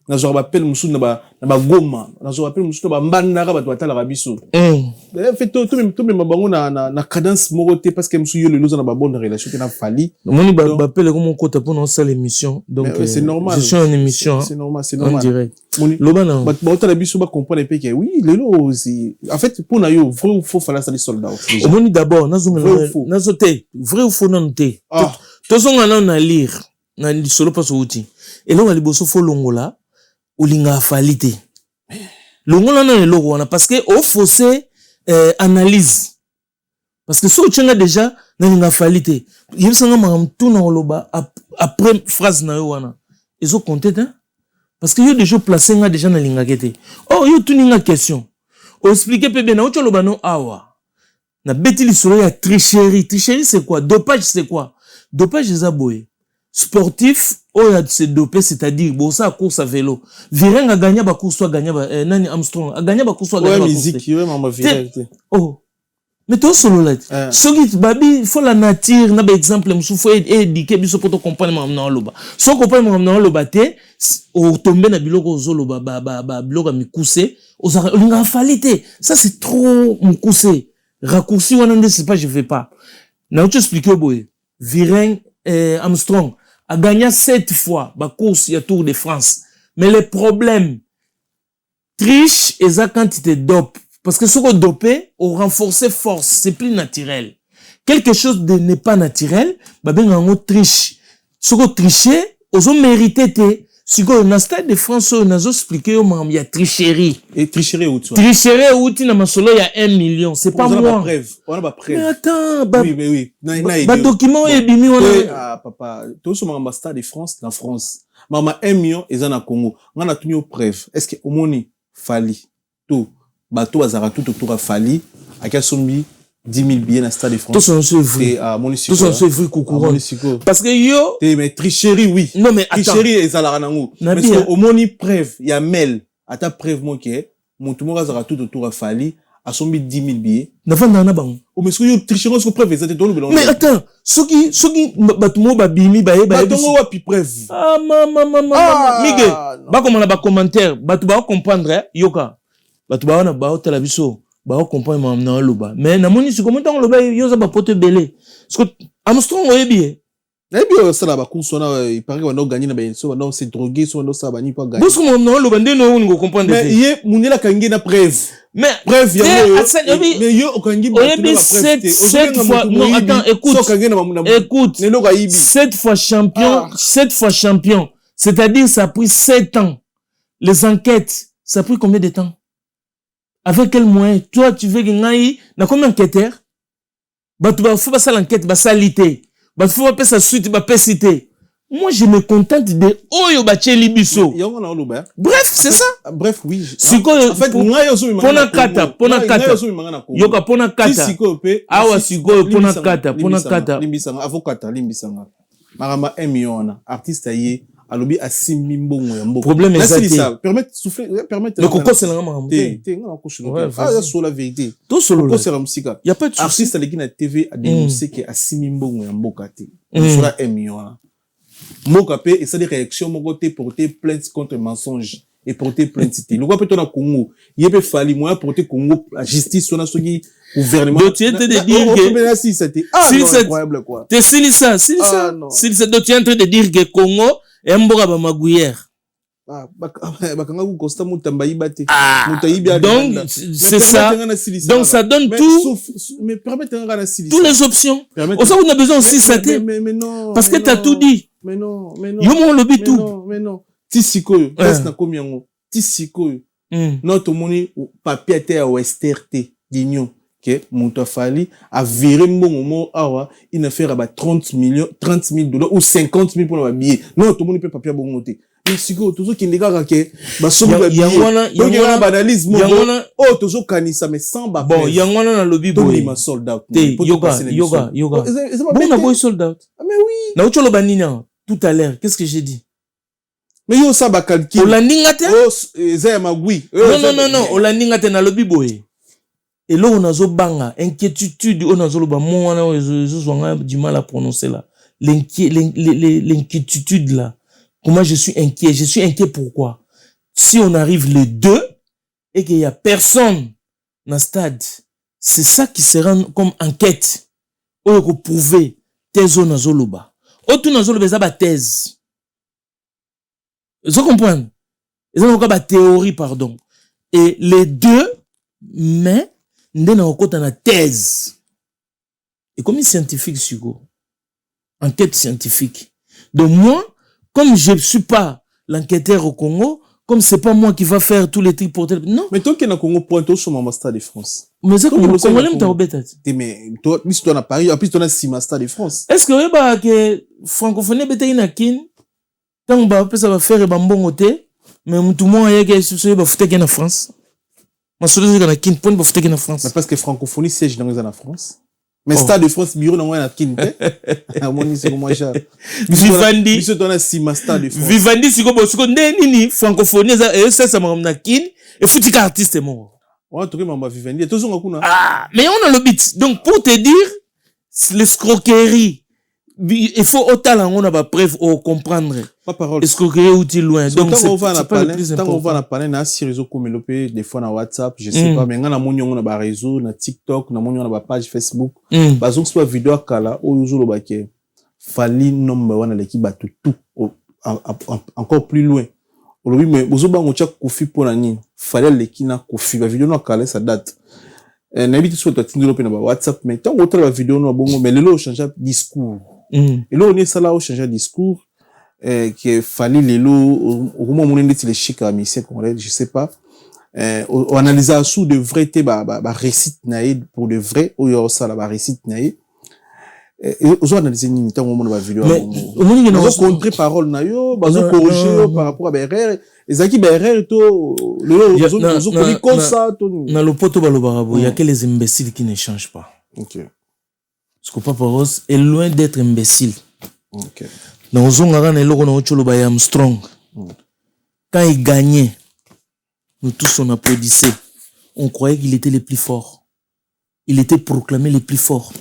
na zo rappel musu na ba goma, na zo rappel musu na ba mbandara Batou atala rabiso. Fait tout même bango na cadence moroté parce que musu yo le loza na ba bonne relation que na fali. Moni ba appelle comme on compte pour dans ça l'émission. Donc c'est normal. Je suis en émission. C'est normal. En direct. Lobana. Ba otala biso ba comprendre pe que oui, le lo aussi. En fait pour na yo vrai ou faux fala ça les soldats. Moni d'abord nazote vrai ou faux non te. Tozonga na lire. Na solo pas outi. Et là on a liboso fo longola olinga falite. Longola na loko wana parce que au fossé analyse. Parce que so tchenga déjà na linga falite. Yebsanga mam tout na loba après phrase na yo wana. Ezo compter hein? Parce que yo déjà placé nga déjà na linga kete. Oh yo tout ninga question. O expliquer pe bien na ocho loba no awa. Na beti li solo ya tricherie. Tricherie c'est quoi? Dopage c'est quoi? Dopage c'est aboye. Sportif, c'est dopé, c'est-à-dire, bon, ça, course à vélo. Viren a gagné ba course, a gagné ba, Nani Armstrong, a gagné ba course, a gagné ba course. Ouais, musique, ouais, maman, Viren. Oh. Mais toi solo là. Soki babi faut la nature na ba exemple musu faut éduquer biso pour comprendre mamna loba. So comprendre mamna loba te o tomber na biloko zoloba ba biloko mikuse ozara linga falite. Ça c'est trop mukuse. Raccourci wana ne sais pas je fais pas. Na tu expliquer boy. Viren Armstrong a gagné 7 fois la course à Tour de France. Mais le problème, triche et ça quand tu te dopes. Parce que ce qu'on dopé, on renforce force, c'est plus naturel. Quelque chose de n'est pas naturel, bah ben on triche. Ce qu'on tricher, on ont mérité te. Si on a stade de France, on a expliqué il y a tricherie. Et tricherie où tu tricherie où tu n'as solo il y a 1 million, c'est pas moi. On a pas preuve. Mais attends, bah oui. Bah document est bimi on a papa, tout sur ma stade de France dans France. Mama 1 million et en Congo. On a tenu preuve. Est-ce que au moni fali tout bateau azara tout autour a fali à quel sombi 10 000 billets dans le stade de France. Tout ça c'est vrai. Tout ça c'est vrai coucouron. Parce que yo mais tricherie oui. Non mais attends. Tricherie et ça la ranango. Mais au moni preuve, il y a mail. À ta preuve moi que mon tout azara tout autour a fali à sombi 10 000 billets. Na vanda na bango. Oh mais ce que yo tricherie ce preuve ça te donne. Mais attends, soki batumo ba bimi ba batongo wa pi preuve. Ah mama mige. Ba comme na ba commentaire, batu ba comprendre yoka. Batu ba na ba hôtel biso. Bah on comprend maintenant loba mais na moni si comment tant loba yo za ba pote belé parce que Armstrong oyebi ça là ba course on il paraît qu'on a gagné na ben so on s'est drogué so on ça ba ni pas gagné parce que maintenant loba ndeno on comprendre mais yé munela kangi na preuve mais bref mais yo okangi ba preuve 7 fois non attends écoute 7 fois champion 7 fois champion c'est-à-dire ça a pris 7 ans les enquêtes ça a pris combien de temps? Avec quel moyen? Toi, tu veux que n'aille, n'a combien d'enquêteurs? Bah, tu vas faire ça l'enquête, bah, ça l'ité. Bah, tu vas faire ça suite, bah, pas citer. Moi, je me contente de, oh, yo, bah, tché, libiso. Bref, c'est ça. Bref, oui. En fait, pona kata. Yoka, pona kata. Awa, siko, pona kata. Limbisanga. Marama, 1 million, artiste, aïe. Alobi a 6 mbongo ya mboko. Problème est ça. Permettre souffler, permettre. Le coco c'est la maman. La vérité. Tout solo. Coco c'est la musique. Y a pas de souci. Artiste à la TV a dénoncé que a 6 mbongo ya mboka te. Sur la 1 million. Mboka pe et ça des réactions mon côté porter plainte contre mensonge et porter plainte cité. Le quoi peut on Congo. Il peut falloir moyen porter Congo la justice sur soki gouvernement. Donc tu es en train de dire que si c'était incroyable quoi. T'es si ça. Si c'est donc tu es en train de dire que Congo et mboka ba magouillère. Bakanga ku constat mutamba ibate. Donc c'est ça. Donc ça donne tout. Mais permettez un gars toutes les options. Au ça on a besoin aussi ça mais non. Parce que t'as tout dit. Mais non. Yo mon lobby tout. Mais non. Tisiko yo, est na komiango. Tisiko yo. Notre moni papier était à Westerté d'union. Que Moutafali a viré mon awa, il n'a fait rabat 30 000 $ ou 50 000 pour le billet. Non, tout le monde peut papier bon monter. Mais si tout ce qui n'est pas que, bah, somme de billet. Il y a un banalisme. Oh, tout ce canissa, mais sans bas. Bon, il y a un dans le lobby boy. Il m'a sold out. Yoga. Bon, on a boy sold out. Mais oui. Na ucho lo banina, tout à l'heure, qu'est-ce que j'ai dit? Mais yo, ça va calquer. O landing ate? Oh, zay magui. Non, o landing ate na lobby boy. Et là, on a zo banga, inquiétude, on a zo loba, moi, on a du mal à prononcer là. L'inquiétude là. Comment je suis inquiet? Je suis inquiet pourquoi? Si on arrive les deux, et qu'il y a personne dans le stade, c'est ça qui sera comme enquête. Ou qu'on prouver, thèse on a zo loba. Autre on a zo loba, ça va thèse. Vous comprenez? Ils ont encore ba théorie, pardon. Et les deux, mais, ndé na okota na thèse. Et comme scientifique, Sugo. Enquête scientifique. Donc moi, comme je ne suis pas l'enquêteur au Congo, comme c'est pas moi qui va faire tous les trucs pour tel... Non. Mais toi qui es au Congo, pointe sur mon master de France. Mais c'est comme le Congolais, t'as obété. Mais toi, si tu es à Paris, en plus tu as 6 masters de France. Est-ce que bah que francophonie bête ina kin, tant bah ça va faire bambon oté, mais tout le monde a que ce va foutre en France. Ma solution dans la kin point va foutre en France. Mais parce que francophonie siège dans la France. Mais stade de France bureau dans la kin. Harmonie c'est comment ça. Vivandi. Monsieur donne 6 masters de France. Vivandi siko bo siko nini francophonie ça m'a na kin et foutre artiste mon. On truc mamba vivendi. Tous on a Ah, mais on a le bit. Donc pour te dire, l'escroquerie. Il faut autant on a pas preuve au comprendre. Pas parole. Escroquerie outil loin. Donc Donc tant on va c'est pas le plus tant on important. va parler na si réseau communauté des fois na WhatsApp, je sais pas mais ngana monyo on a ba réseau na TikTok, na monyo on a ba page Facebook. Bazok soit vidéo kala o yuzo lo baké. Fali number 1 l'équipe ba tout encore plus loin. Oui mais bozo ba ngocha kofi pour na ni. Fallait l'équipe na kofi ba vidéo na kala ça date. N'habite soit toi tindelo pe na ba WhatsApp mais tant autre la vidéo na bongo mais lelo changer discours. Et là on est ça là au changer discours que fallait lelo au moment où on est les chic à mission je sais pas on analyse sous de vrai té ba récit naïd pour de vrai ou yo ça là ba récit naïd et on analyse ni tant au moment ba vidéo on contre parole na yo bazo corriger par rapport à erreur ezaki ba erreur to lelo bazo corriger comme ça to na le poto balobarabo il y a que les imbéciles qui ne changent pas. OK. Parce que Papa Rose est loin d'être imbécile. OK. Dans Zongara et Loro Cholo by Armstrong. Quand il gagnait, nous tous on applaudissait. On croyait qu'il était le plus fort. Il était proclamé le plus fort.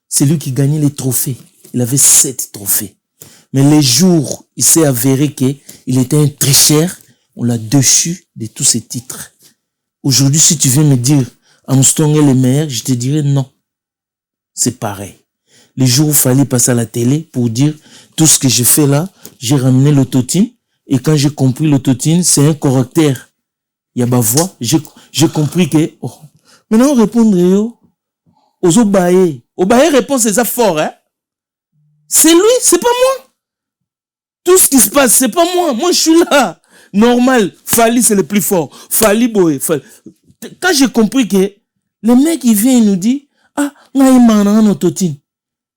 C'est lui qui gagnait les trophées. Il avait 7 trophées. Mais les jours, il s'est avéré qu'il était un tricheur. On l'a déchu de tous ses titres. Aujourd'hui, si tu viens me dire Armstrong est le meilleur, je te dirais non. C'est pareil. Les jours où il fallait passer à la télé pour dire tout ce que je fais là, j'ai ramené l'autotune. Et quand j'ai compris l'autotune, c'est un correcteur. Il y a ma voix. J'ai compris que, oh. Maintenant, on répond, aux Obaye. Obaye répond, c'est ça fort, hein. C'est lui, c'est pas moi. Tout ce qui se passe, c'est pas moi. Moi, je suis là. Normal. Fali, c'est le plus fort. Fali, boy. Quand j'ai compris que le mec, il vient, il nous dit, ah, nga imana na autotune.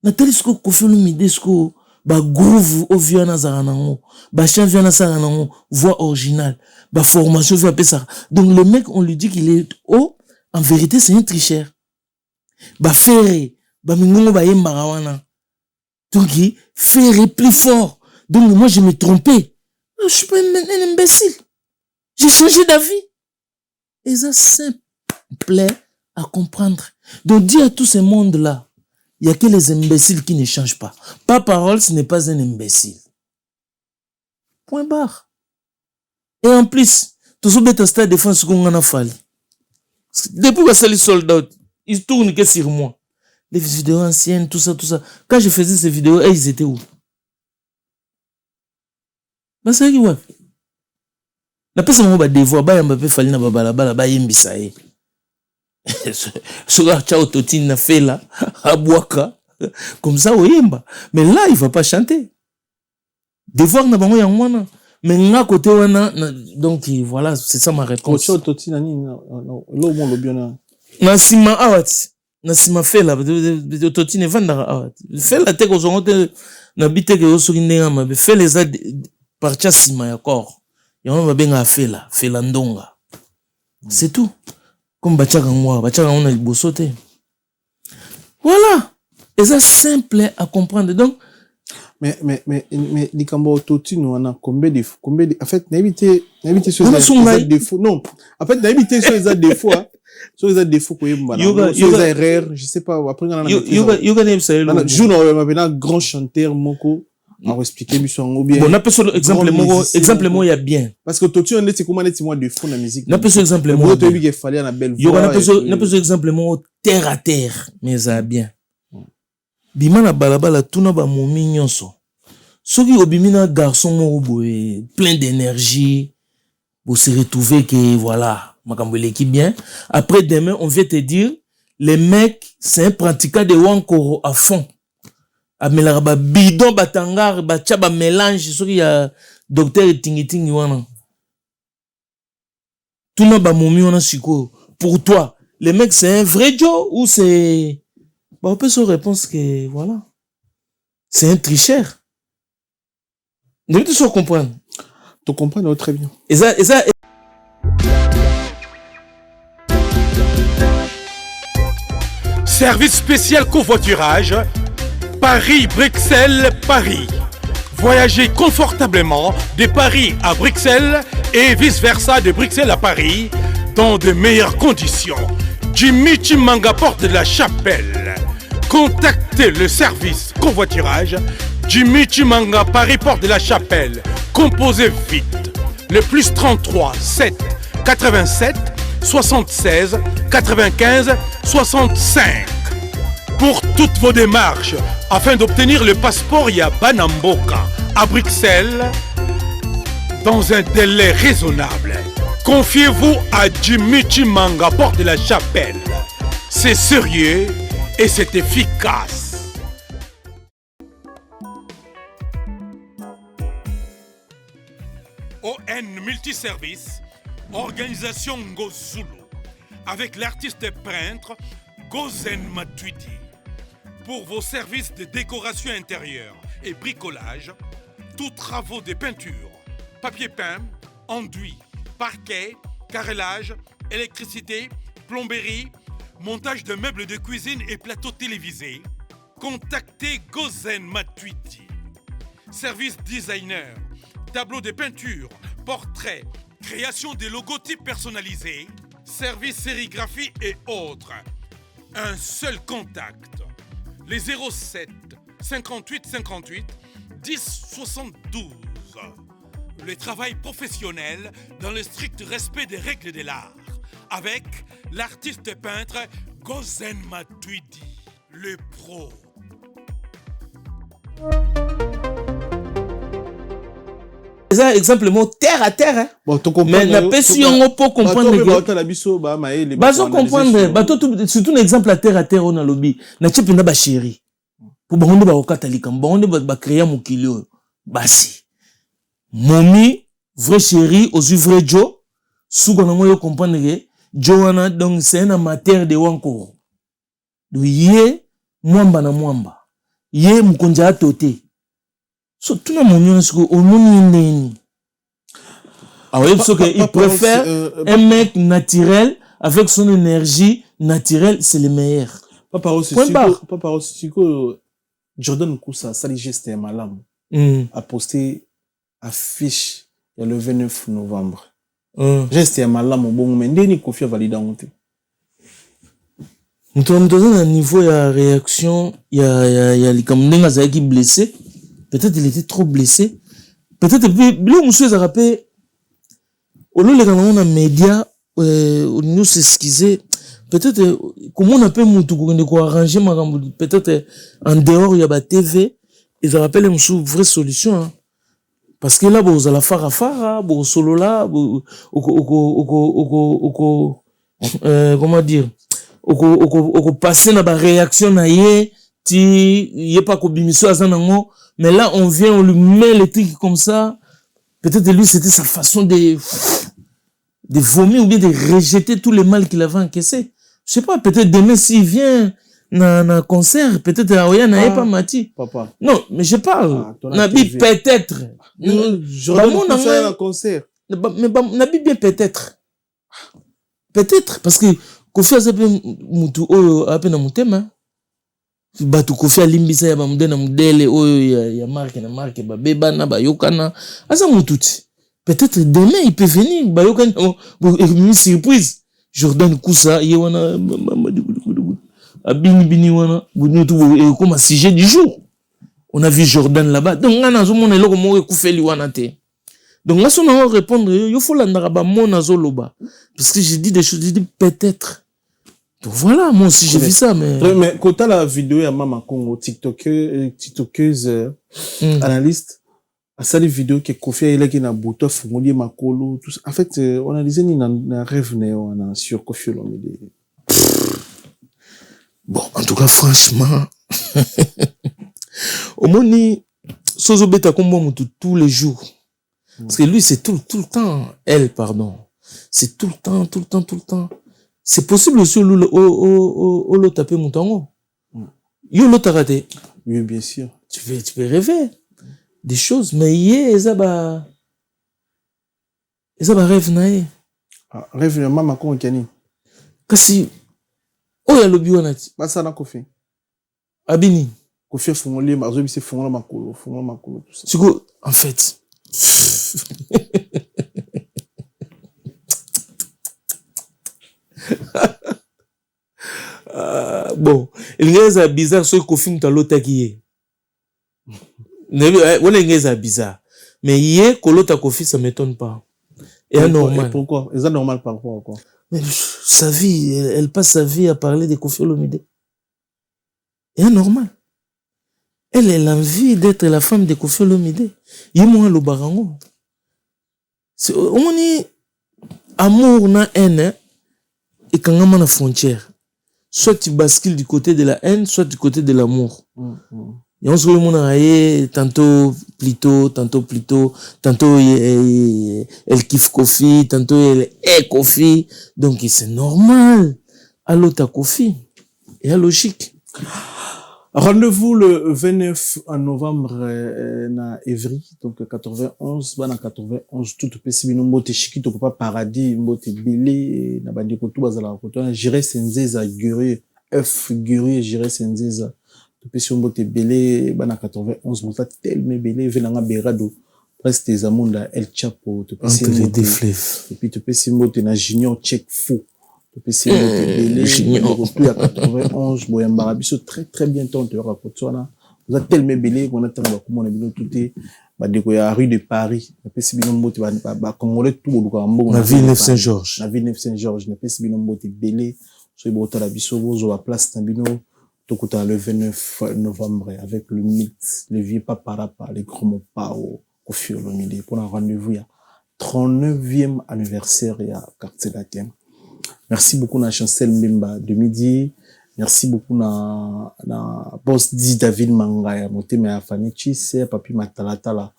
Na telisko kofelo midesko ba groove au viana zaranango, ba chant viana zaranango, voix originale, ba formation via ça. Donc le mec on lui dit qu'il est haut, en vérité c'est un tricheur. Ba ferré, ba mingongo ba yembara wana. Donc ferré plus fort. Donc moi je me trompais. Je suis pas un imbécile. J'ai changé d'avis. Et ça simple à comprendre. Donc, dis à tout ce monde-là, il y a que les imbéciles qui ne changent pas. Papa Rolls n'est pas un imbécile. Point barre. Et en plus, tout ce bête stade défense qu'on en a fallu. Depuis que ça les soldats, ils tournent que sur moi. Les vidéos anciennes, tout ça. Quand je faisais ces vidéos, ils étaient où? Bah, c'est qui, ouais. La personne m'a dit, devoir, bah, il m'a fait fallu na babalabala, bah, il m'bisaye. Sogar Chao Totine n'a fait là, à Boaka, comme ça, oyemba. Mais là, il va pas chanter. Devoir n'a pas moyen, mais n'a côté, donc voilà, c'est ça ma réponse. Chao Totine, l'eau, mon lobiona. Nasima Awat, Nasima fait là, de Totine Vandara Awat. Fait la tête aux autres, n'habite que au Sorinea, mais fait les aides par Chassima, d'accord. Et on va bien faire là, fait l'andonga. C'est tout. Comme Bachaka on a bosoté. Voilà. Et ça simple à comprendre. Donc, mais, les Cambo autotune, on a combien de, en fait, n'habitez sur les défauts. Non. En fait, n'habitez sur les défauts, sur les défauts, sur les erreurs, je sais pas, après, on a un grand chanteur, Moko. On va expliquer bien. Bon, n'a pas sur exemple moi il y a bien. Parce que autotune, c'est comment on est moi de fond la musique. N'a pas sur exemple moi. Il fallait une belle voix. N'a pas sur exemple moi terre à terre, mais ça bien. Bimana balabala tout na ba momi nyonso. Soki obimina garçon mo boy plein d'énergie. Vous se retrouver que voilà, makambo l'équipe bien. Après demain, on vient te dire les mecs, c'est un pratiquant de wankoro à fond. Amelara ba bidon batangar ba tchaba mélange soki ya docteur tingitingi wana. Tout na ba momi wana siko. Pour toi, les mecs c'est un vrai Joe ou c'est bah, on peut se répondre que, voilà. C'est un tricheur. Ne tu se comprendre. Tu comprends très bien. Et ça, Service spécial covoiturage. Paris-Bruxelles, Paris. Voyagez confortablement de Paris à Bruxelles et vice-versa de Bruxelles à Paris dans de meilleures conditions. Jimmy Chimanga, porte de la Chapelle. Contactez le service covoiturage Jimmy Chimanga, Paris, porte de la Chapelle. Composez vite. Le plus 33 7 87 76 95 65. Pour toutes vos démarches, afin d'obtenir le passeport Yabanamboka à Bruxelles, dans un délai raisonnable, confiez-vous à Jimmy Chimanga, porte de la Chapelle. C'est sérieux et c'est efficace. ON Multiservice, organisation Ngozulu, avec l'artiste peintre Gozen Matuidi. Pour vos services de décoration intérieure et bricolage, tous travaux de peinture, papier peint, enduit, parquet, carrelage, électricité, plomberie, montage de meubles de cuisine et plateaux télévisés, contactez Gozen Matuidi. Service designer, tableau de peinture, portrait, création de logotypes personnalisés, service sérigraphie et autres. Un seul contact. Les 07 58 58 10 72. Le travail professionnel dans le strict respect des règles de l'art. Avec l'artiste peintre Gozen Matuidi, le pro. C'est exemplement terre à terre. Hein? Bon, mais n'a pas si on peut comprendre que bazo comprendre surtout un exemple à terre on a lobby na chepina ba chéri pour bonde ba okatalika bonde ba créer mokilio basi momi vrai chéri aux vrai Joe souko na ngoyo comprendre que Joanna donc c'est un amateur de wanko do yé mwamba na mwamba yé mukonja toté. So, tout le monde il préfère un mec naturel avec son énergie naturelle, c'est le meilleur. Papa aussi, Jordan Koussa, ça les gestes malam, a posté affiche le 29 novembre. Geste malam au bon moment, ni Kofi valide en monté. Nous sommes dans un niveau de réaction, il y a les Kamnenga qui blessé. Peut-être il était trop blessé. Peut-être le monsieur a rappelé au lieu de médias nous s'excuser. Peut-être comment on appelle arranger peut-être en dehors il y a la TV. Ils rappellent une vraie solution. Hein. Parce que là vous allez faire vous solo là comment dire passer dans la réaction na yé ti yé pas ko bimiso azanango. Mais là, on vient, on lui met les trucs comme ça. Peut-être lui, c'était sa façon de vomir ou bien de rejeter tout le mal qu'il avait encaissé. Je sais pas, peut-être demain, s'il vient dans un concert, peut-être Aoya n'a pas mati. Papa. Non, mais je parle. Nabi peut-être. Je regarde ça un concert. Mais Nabi bien peut-être. Peut-être, parce que Kofi a zappé mutu oyo ape na mutema. Batu Kofi alimbisa ya bamudena mudele oyo ya marque na marque ba bebana ba yokana asa mututi peut-être demain il peut venir ba yokana une surprise Jordan Koussa yewana abini wana bunutu comme sujet du jour on a vu Jordan là-bas donc ngana zo mona eloko mo ekufeli wana te donc là on va répondre yo faut landaka ba mona zo loba parce que j'ai dit des choses, j'ai dit peut-être. Donc voilà, moi aussi j'ai vu ça, mais quand t'as la vidéo à Mama Congo, tiktokeuse, analyste, à ça les vidéos qui Kofi a qui na boto fongoli makolo, tout ça. En fait, on a dit ni na rêve on a sur Kofi Olomide. Bon, en tout cas, franchement, au moni, sozo beta kombo mutu tous les jours. Parce que lui, c'est tout le temps, elle, pardon. C'est tout le temps. C'est possible aussi au lo taper moutango. Yo lo raté. Oui, bien sûr. Tu peux rêver des choses, mais yé ça ba rêve nae. Rêve na mama ko kani. Kasi oya lobi wana ti. Basa na Kofi. Abini. Kofi fongoli mazo bi se fongola makolo tout ça. Siko en fait. Bon, il y a bizarre ce qu'on filme dans l'autre qui est. C'est bizarre. Mais hier, que l'autre a ça m'étonne pas. Et normal. Pourquoi? C'est normal par rapport à quoi? Mais sa vie, elle passe sa vie à parler de Koffi Olomide. Et normal. Elle a envie d'être la femme de Koffi Olomide. Il y a moins le barango. On est amour na haine et quand on a une frontière. Soit tu bascules du côté de la haine, soit du côté de l'amour. Et on se remet tantôt plutôt, tantôt elle kiffe Koffi, tantôt elle est Koffi. Donc c'est normal. Allo ta Koffi. Et à logique. Rendez-vous le 29 novembre na Evry, donc 91, bana 91, tout petit mbote chikito papa paradis, mbote belé, na bandi kotu bazala kotu, j'irai senzeza guri, œuf guri, j'irai senzeza. Tout petit mbote belé, bana 91, mota tellement belé, venanga berado, presque des amunda El Chapo, tout petit mbote. Et puis tout petit mbote na junior check fou. PC depuis à 91 boyambara biso très très bientôt on te raconte vous a tellement belé qu'on a tellement comment on a bien tout est ba deko ya rue de Paris PC binombo te ba congolais tout boduka mbo na ville Saint-Georges na PC binombo te belé so bota la biso bozo à place tambino tokuta le 29 novembre avec le mythe le vieux paparapa les gros mots pao Koffi Olomide pour un rendez-vous ya 39e anniversaire ya quartier latin. Merci beaucoup na Chancel Mbemba de midi. Merci beaucoup na boss dit David Mangaya, motema ya Fanny Chisse, papi Matalatala,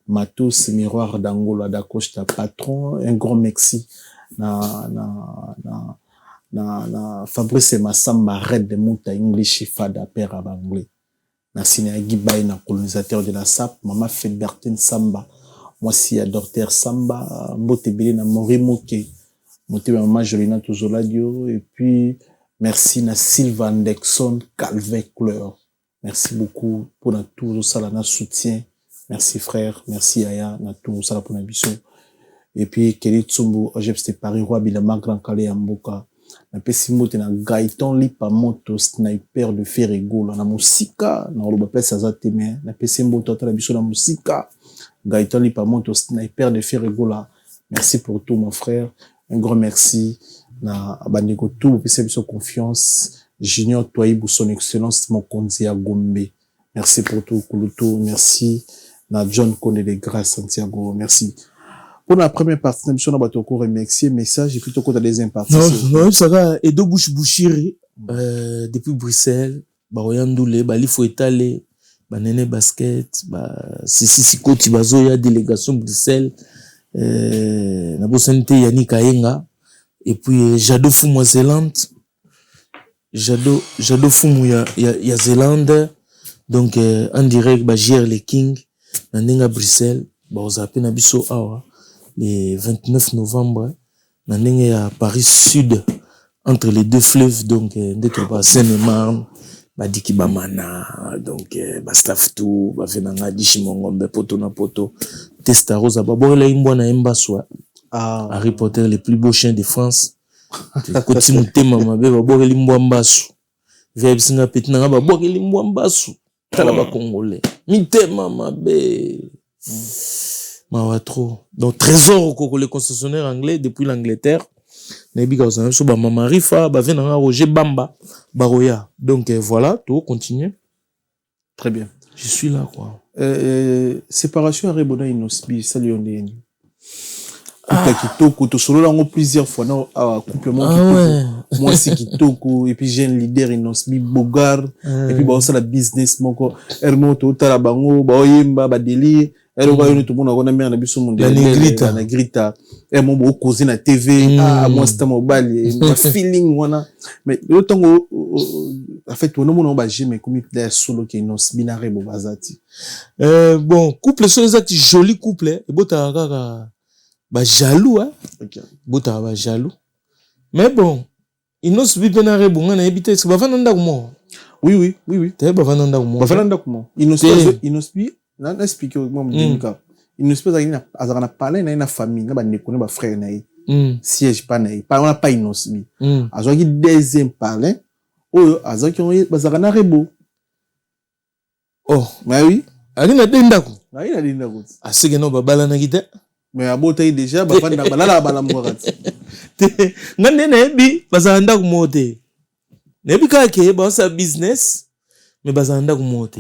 Matos Miroir d'Angola d'Acoche ta patron. Un grand merci na Fabrice Massamba Red de Mouta English Fada père à anglais. Na Sina Gibay na colonisateur de la SAP, Mama Fébertin Samba. Moi si à Docteur Samba, Mbotebele na Morimoke. Moté maman Jolina Tozoladio et puis merci na Sylvain Dexon Calvin Couleur. Merci beaucoup pour notre tout ça na soutien. Merci frère, merci Aya na tout ça pour na biso. Et puis Kelly Tsumbu Ojebste Paris Roi Bilama Grand Calais Amboka. Na pesimote na Gaëtan Lipa Moto sniper de Ferrego na musika na loba place azateme na pesimote ta biso na musika. Gaëtan Lipa Moto sniper de Ferrego là. Merci pour tout mon frère. Un grand merci na bandeko tout pese biso confiance Junior Toyibou son excellence Mokonzi ya Gombe. Merci pour tout Kuluto, merci na John Kone de Grâce Santiago, merci. Pour la première partie de l'émission, on va te remercier message et puis tu as la deuxième partie. Non, ça va Edo Bouchiri depuis Bruxelles, ba Oyandoule, ba Lifo Etale, ba Nene Basket, ba Sisi Koti Bazoya délégation Bruxelles. Na bosante Yannick Ayenga et puis Jado Fumu Zélande Jado Fumu ya Zélande donc en direct ba JR les King na Nenga Bruxelles ba ozape na biso awa le 29 novembre na Nenga ya Paris Sud entre les deux fleuves donc ndeko ba Seine-et-Marne ba diki ba mana donc ba staff tout ba venanga dishimongombe poto na poto Testa Rosa Baborela Imbwana Mbaswa Harry Potter les plus beaux chiens de France Koti Mutema Mabe Baborela Imbwa Mbasu Vibe Singa Petina Baborela Imbwa Mbasu Tala ba Congolais Mitema Mabe Mawa trop donc trésor au Congolais concessionnaire anglais depuis l'Angleterre Nebi Gauzan so ba Mama Rifa ba venanga Roger Bamba Baroya donc voilà tout continue très bien je suis là quoi. Séparation à Rebona Inosbi, salut on est. Kitoko, to solo lango plusieurs fois, non, complément Kitoko. Moi c'est Kitoko, et puis j'ai un leader Inosbi, Bogard, et puis bah aussi la business, mon quoi. Hermoto, Talabango, bah Oyemba, bah Deli, elle va y tout le monde a na biso monde. La Negrita, et mon beau cousin à TV, moi c'est mon bal, ma feeling, voilà. Mais le temps en fait, on a pas jamais comme il solo qui nos binare bobazati. Bon, couple so exact joli couple, et bota ba jaloux hein. OK. Bota ba jaloux. Mais bon, inos binare bonga na ebite se ba vananda ko. Oui. Te ba vananda ko. Ba vananda ko. Inosbi na expliquer moi m'dinka. Inosbi azana parler na famille na ba nekone ba frère na siège pas na. Pas on a pas inosbi. Azwa ki deuxième parler oyo azaki on bazaka na rebo. Oh, mais oui. Ali na dendako. Na ina dendako. Asike no babala na kita. Mais abota déjà ba fanda balala bala mwakati. Ngande na ebi bazaka ndako mote. Nebi kake ba sa business mais bazaka ndako mote.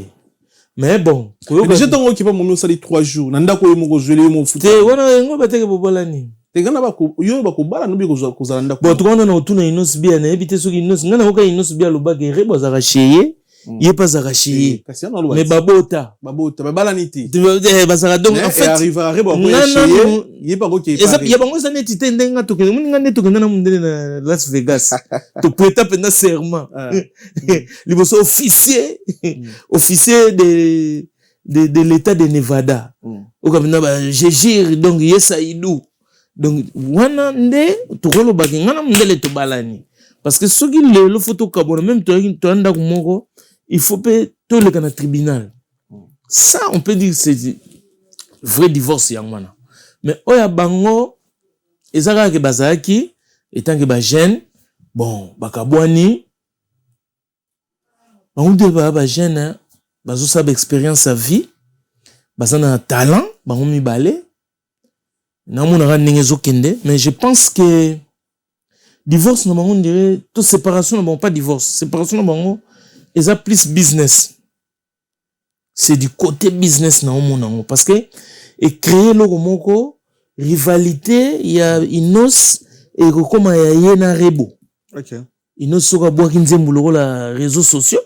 Mais bon, déjà tango ki pa mono sali 3 jours. Na ndako yo moko jouer mo foot. Te wana ngo bateke bobola ni. Te ngana ba ko yo ba ko bala no bi ko zala ndako. Bon, tukona na otuna inos bia na ebi te soki inos ngana oka inos bia lobake rebo zaka cheye. Il pas zaraché mais babota babala niti bazara donc en fait arrive à rebo il pas OK il y a bango ça neti tendenga to kene muninga neto kena na mundele na Las Vegas to prêta pena serment liboso officier de l'état de Nevada o kamina ba jegir donc yesaidou donc wana nde to kolo bakinga na mundele to balani parce que soki le photo kabona même to anda kumoko il faut pas tout le tribunal. Ça, on peut dire que c'est vrai divorce yangwana. Mais oya bango ezaka ke bazaki étant que ba jeune bon bakabwani bango de ba jeune bazo sa expérience à vie bazana talent bango mi balé na mona ka ningezo kende mais je pense que divorce na bango on dirait toute séparation na bango pas divorce séparation na bango et ça plus business. C'est du côté business na omonango parce que et créer le moko rivalité il y a Inos et comme il y a yena rebo. OK. Inos soka boa kinzembu loko la réseaux sociaux.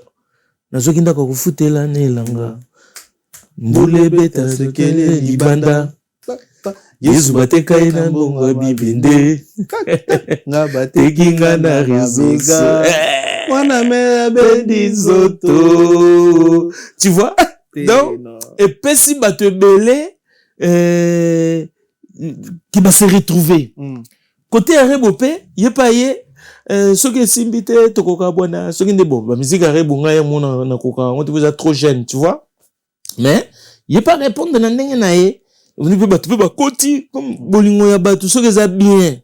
Na zo kinda ko futela ne langa. Mbule beta sekele libanda. Yesu bateka ina bongo bibinde. Na bateki ngana rizoga. Tu vois? Donc, et puis si va te belé, qui va se retrouver. Côté Arébopé, il pas ceux qui s'invitent, tokoka bona, ceux qui ne bon, la musique Arébonga ya mona na koka, on te vous êtes trop jeune, tu vois? Mais, il pas répondre na ndenge na ye. Vous ne pouvez pas côté comme bolingo ya batu, ceux qui ça bien.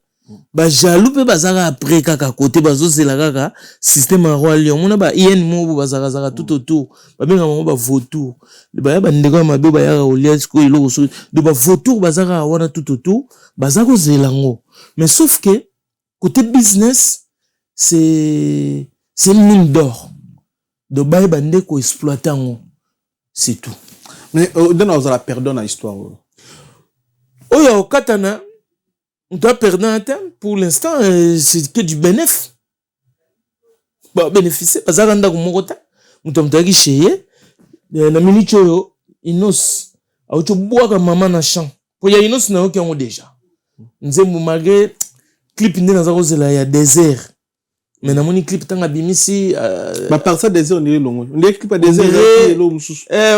Ba jaloux pe bazara après kaka côté bazo zela kaka système en roi lion mona ba yen mo bazara zara tout autour ba benga mo ba vautour ba ya ba ndeko ma be ba ya olia ko ilo so de ba vautour bazara wana tout autour bazako zela ngo mais sauf que côté business c'est une mine d'or de ba ba ndeko exploiter ngo c'est tout mais donne aux la perdre dans l'histoire oyo katana on doit perdre un temps. Pour l'instant, c'est que du bénéfice. Bah, bénéficier. Parce que on a kumokota. On t'a dit chez la minute yo inos. A tu bois comme maman na champ. Pour y a inos na qui ont déjà. Nze malgré clip ndi na zako zela ya désert. Mais na moni clip tanga bimisi. Bah par ça désert on dirait longo. On dirait clip à désert.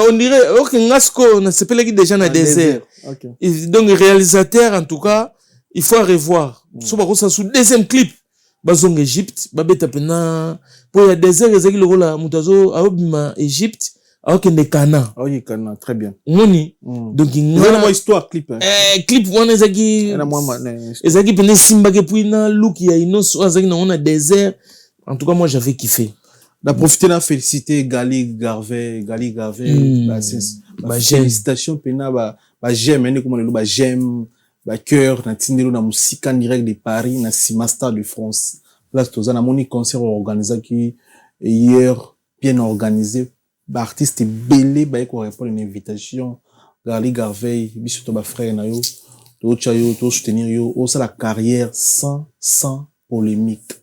On dirait ok ngasko na sepele qui déjà na désert. OK. Donc réalisateur en tout cas. Il faut revoir. So ba kosa sous deuxième clip. Bazong Égypte, babeta pena pour ya désert ezaki lokola mutazo aobima Égypte, aokende Cana. OK, Cana, très bien. Moni. Donc ngana histoire clip. Clip wana ezaki pena simba ke puis na look ya Inos ezaki na on désert. En tout cas moi j'avais kiffé. Da profiter na féliciter Gali Garvey, félicitations pena ba j'aime ne comment le ba j'aime ba cœur na tindelo na musique en direct de Paris na Simastar de France. Là toza na moni concert organisé qui hier bien organisé ba artiste belé ba ko répondre une invitation Gali Garvey biso to ba frère na yo to chayo to soutenir yo o ça la carrière sans polémique.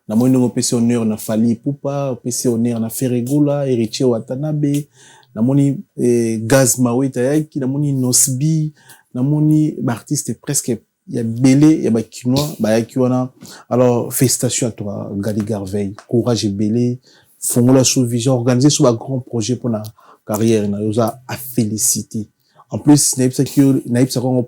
Na moni ngo pesi honneur na Fally Ipupa, pesi honneur na Ferregola, Héritier Watanabe, na moni Gaz Maweta yaki, na moni Nosbi, na moni artiste presque il y a belé il y a ba kinois ba yaki wana. Alors félicitations à toi Gali Garvey, courage et belé, fongola sous vision organisé sur un grand projet pour la carrière na yoza à féliciter. En plus naïb ça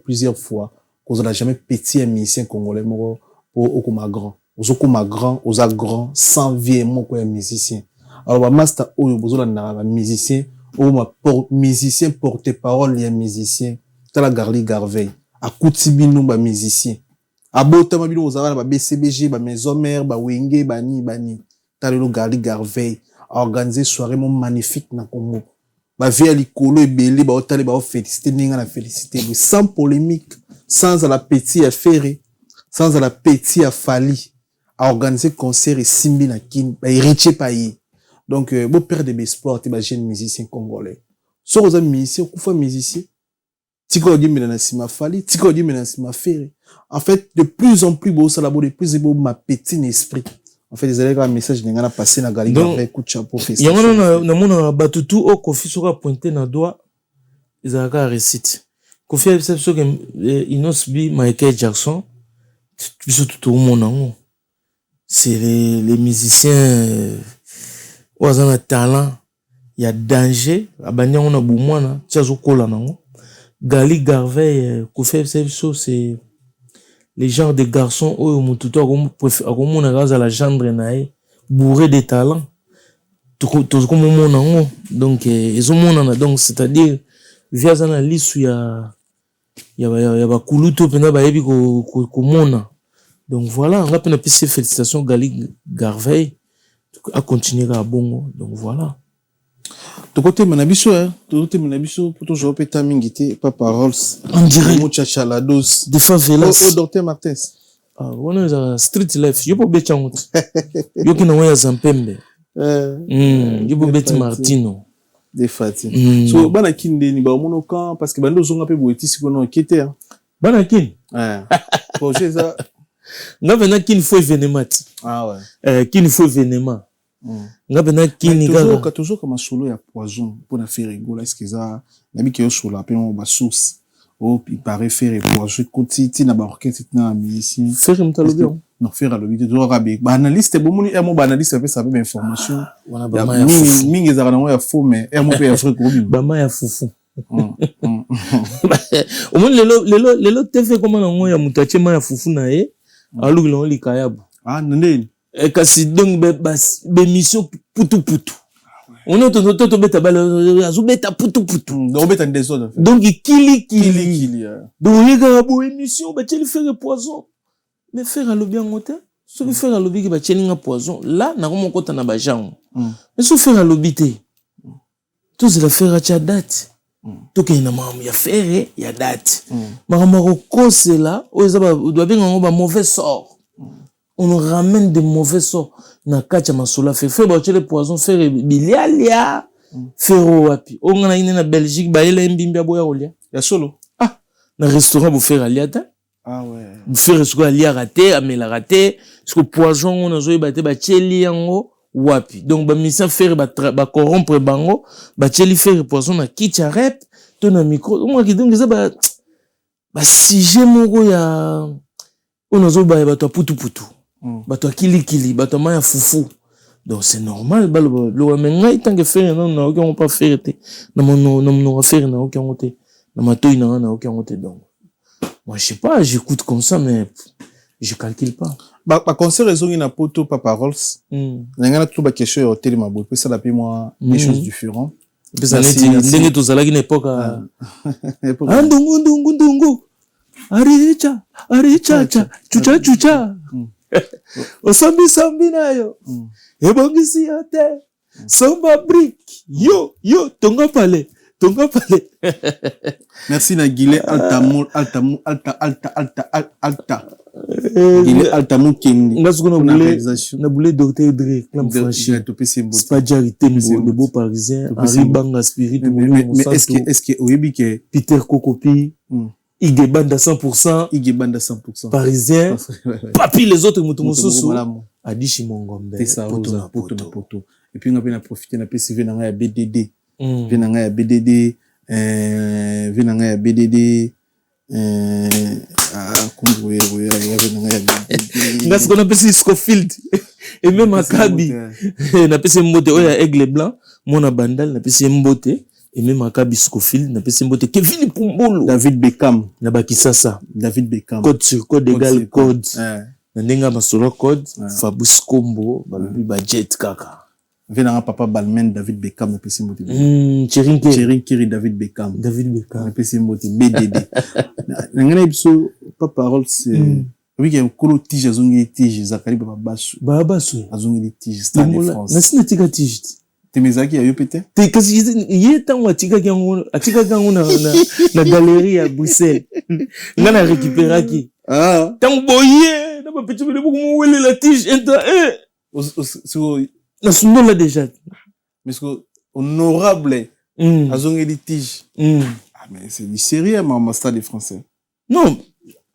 plusieurs fois qu'on n'a jamais petit un musicien congolais pour okoma grand. Okoma grand, oza grand sans vie mon quoi musicien. Alors ba master oyo bozola na ba musicien ou ma musicien porte-parole ya musicien. Tala Gali Garvey akuti bino ba musicien abota mabino ozala ba BCBG ba maison mère ba wenge bani talelo Gali Garvey a organisé soirée mon magnifique na Congo ba via likolo ebele ba otale ba féliciter ninga na féliciter sans polémique sans à la petit affaire sans à la petit à Fali a organisé concert et simbi na kin ba héritier paye donc beau père de espoir te ba jeune musicien congolais so aux musicien kufa musicien tiko di mena na sima Fali tiko di mena na sima Ferré en fait de plus en plus beau ça la beau de plus beau ma petit esprit en fait les élèves un message n'engana passé na Gali Garvey coup de chapeau festival yangona na mona batutu o Kofi soka pointer na doigt ezaka récite Kofi a so que Inos bi Michael Jackson biso tout monde c'est les musiciens wazana talent il y a danger abanya on a boumwana tchazo kola nango Gali Garvey Kofi so c'est les genres de garçons au mututo akomona gaza la gendre nae bourré de talent tout comme mon donc ils ont donc c'est-à-dire via zana lisu ya ba kuluto pena ba yebi ko mona donc voilà on va peine pisser félicitations Gali Garvey à continuer à bongo donc voilà de côté manabiso pour toujours péta mingité pas paroles on dirait muchachalados des favelas au docteur Martins on est street life yo po bechango yo kina wa zampembe yo po beti Martino des Fati so bana kinde ni ba mono kan parce que bando zonga pe boeti sikono kete bana kin projet ça nga vena kin faut événement kin faut événement nga bena kini kaka toujours comme solo ya poison pour na faire rigoler est-ce que ça nabi que solo la peine ba source oh il paraît faire poison côté na ba orchestre na musicien faire mtalobi non faire le vidéo to rabi ba analyste bo moni mo ba analyste pe ça be information wana ba ma ya fufu mingi za na ya faux mais mo pe Afrique ko ba ma ya fufu au moins lelo TV comment na ngo ya mutache ma ya fufu na ye alu lo likayabu ndeni kasi donc be mission putu on est to beta bala azu beta putu donc beta des autres donc kili donc il y a bo émission ba teli faire poison mais faire à lobby en hôtel ce que faire à lobby ba teli nga poison là na ko kota na ba gens mais so faire à lobby te tout c'est la faire à date tout que na mam ya faire ya date makamako c'est là o ezaba doit bien ba mauvais sort on nous ramène de mauvais sorts na kacha masula fait ba le poison faire bilialia faire wapi on ngana ine na Belgique ba ile mbimbi boya olia ya solo na restaurant bu faire aliata ouais bu faire ce ko alia raté amela raté ce que poison on a zo ba te ba cheli yango wapi donc ba mission faire ba corrompre bango ba cheli faire poison na kicha rep to na micro moi qui donc ça ba sujet moko ya on a zo ba to putu bato kili bato maya fufu donc c'est normal le menga tant que faire non on pas faire na mon faire na aucun côté na matoi na aucun côté donc moi je sais pas j'écoute comme ça mais je calcule pas ba concert raison na poto pas paroles ngana tout ba question au télé mabo puis ça la puis moi des choses différentes puis ça ndenge to zala une époque ndungu aricha chucha osambi nayo ebongisi yote somba brick yo tonga pale merci na Guilé alta Guilé alta mukendi ngasuko na boulé docteur Dre clam franchi c'est pas charité le beau parisien Henri Banga Spirit mais est-ce que oyebi que Peter Kokopi Igebanda 100% parisien papi les autres mutumosusu adishi mongombe poto et puis on a bien profiter na PCV na ya BDD vina nga ya BDD vina nga ya BDD kumbu ya vina nga ya BDD ngas kona pesi Scofield et même Akabi na pesi mbote oya Aigle Blanc mona bandal na pesi mbote et même Akabi Scofield na pesi mbote Kevin Pumbulu David Beckham na bakisasa David Beckham code sur code égal code na ndenga masolo code Fabrice Kombo balobi ba jet kaka vena papa Balmain David Beckham na pesi mbote Cherinkiri David Beckham na pesi mbote BDD ngana biso pas parole c'est Oui, il y a un colo tige, azongi tige, zakari babasu. Babasu. Azongi tige, Stade de France. Nasina tika tige. Temezaki ya yo pete? Te kasi yé tango atika kango na galerie à Bruxelles. Nga na récupéraki. Ah. Tango boye, na ba petit bele beaucoup mouwele la tige enta na sundo là déjà. Mais ce honorable azongi tige. Ah mais c'est du sérieux ma Stade de Français. Non,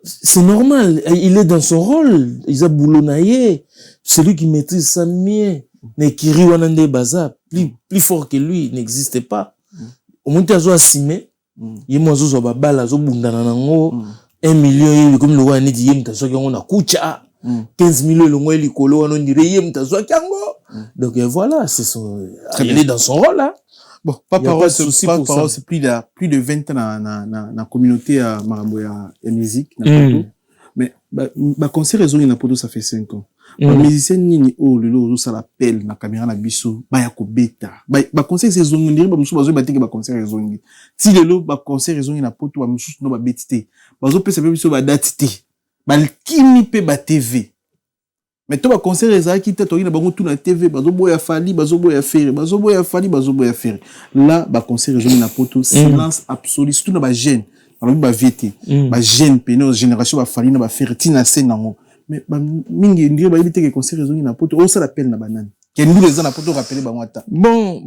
c'est normal, il est dans son rôle, il a boulonnaillé, celui qui maîtrise ça mieux. Nekiri Wanande Baza, plus fort que lui, n'existait pas. Au moins, tu as assimé, il y a zo babala, zo bundana nango, 1 million, comme le roi n'est dit, tu as on a kucha, 15 millions, le roi, on a dit, tu as donc voilà, il est dans son rôle, là. Bon, pas parole, c'est plus de 20 ans dans la communauté à Maraboya et musique, mais, concert raison, il n'a pas ça fait 5 ans. Les musiciens nini le ça l'appelle na caméra na biso ba ya ko beta ba concert saison ndiri ba musu bazo batiki ba concert raison ngi ti lelo ba concert raison na poto ba musu no ba betité bazo pesa pe biso ba datité ba kimi pe ba TV mais to ba concert raison ki te to ina bango tout na TV bazo boya fali bazo boya faire bazo boya fali bazo boya faire là ba concert raison na poto silence absolu surtout na ba jeune ba viété ba jeune peno génération ba fali na ba faire tina scène nango. Mais mingi ndire ba yibite ke conseil raison na poto o ça l'appelle na banane ke ndu les na poto rappeler ba mwata bon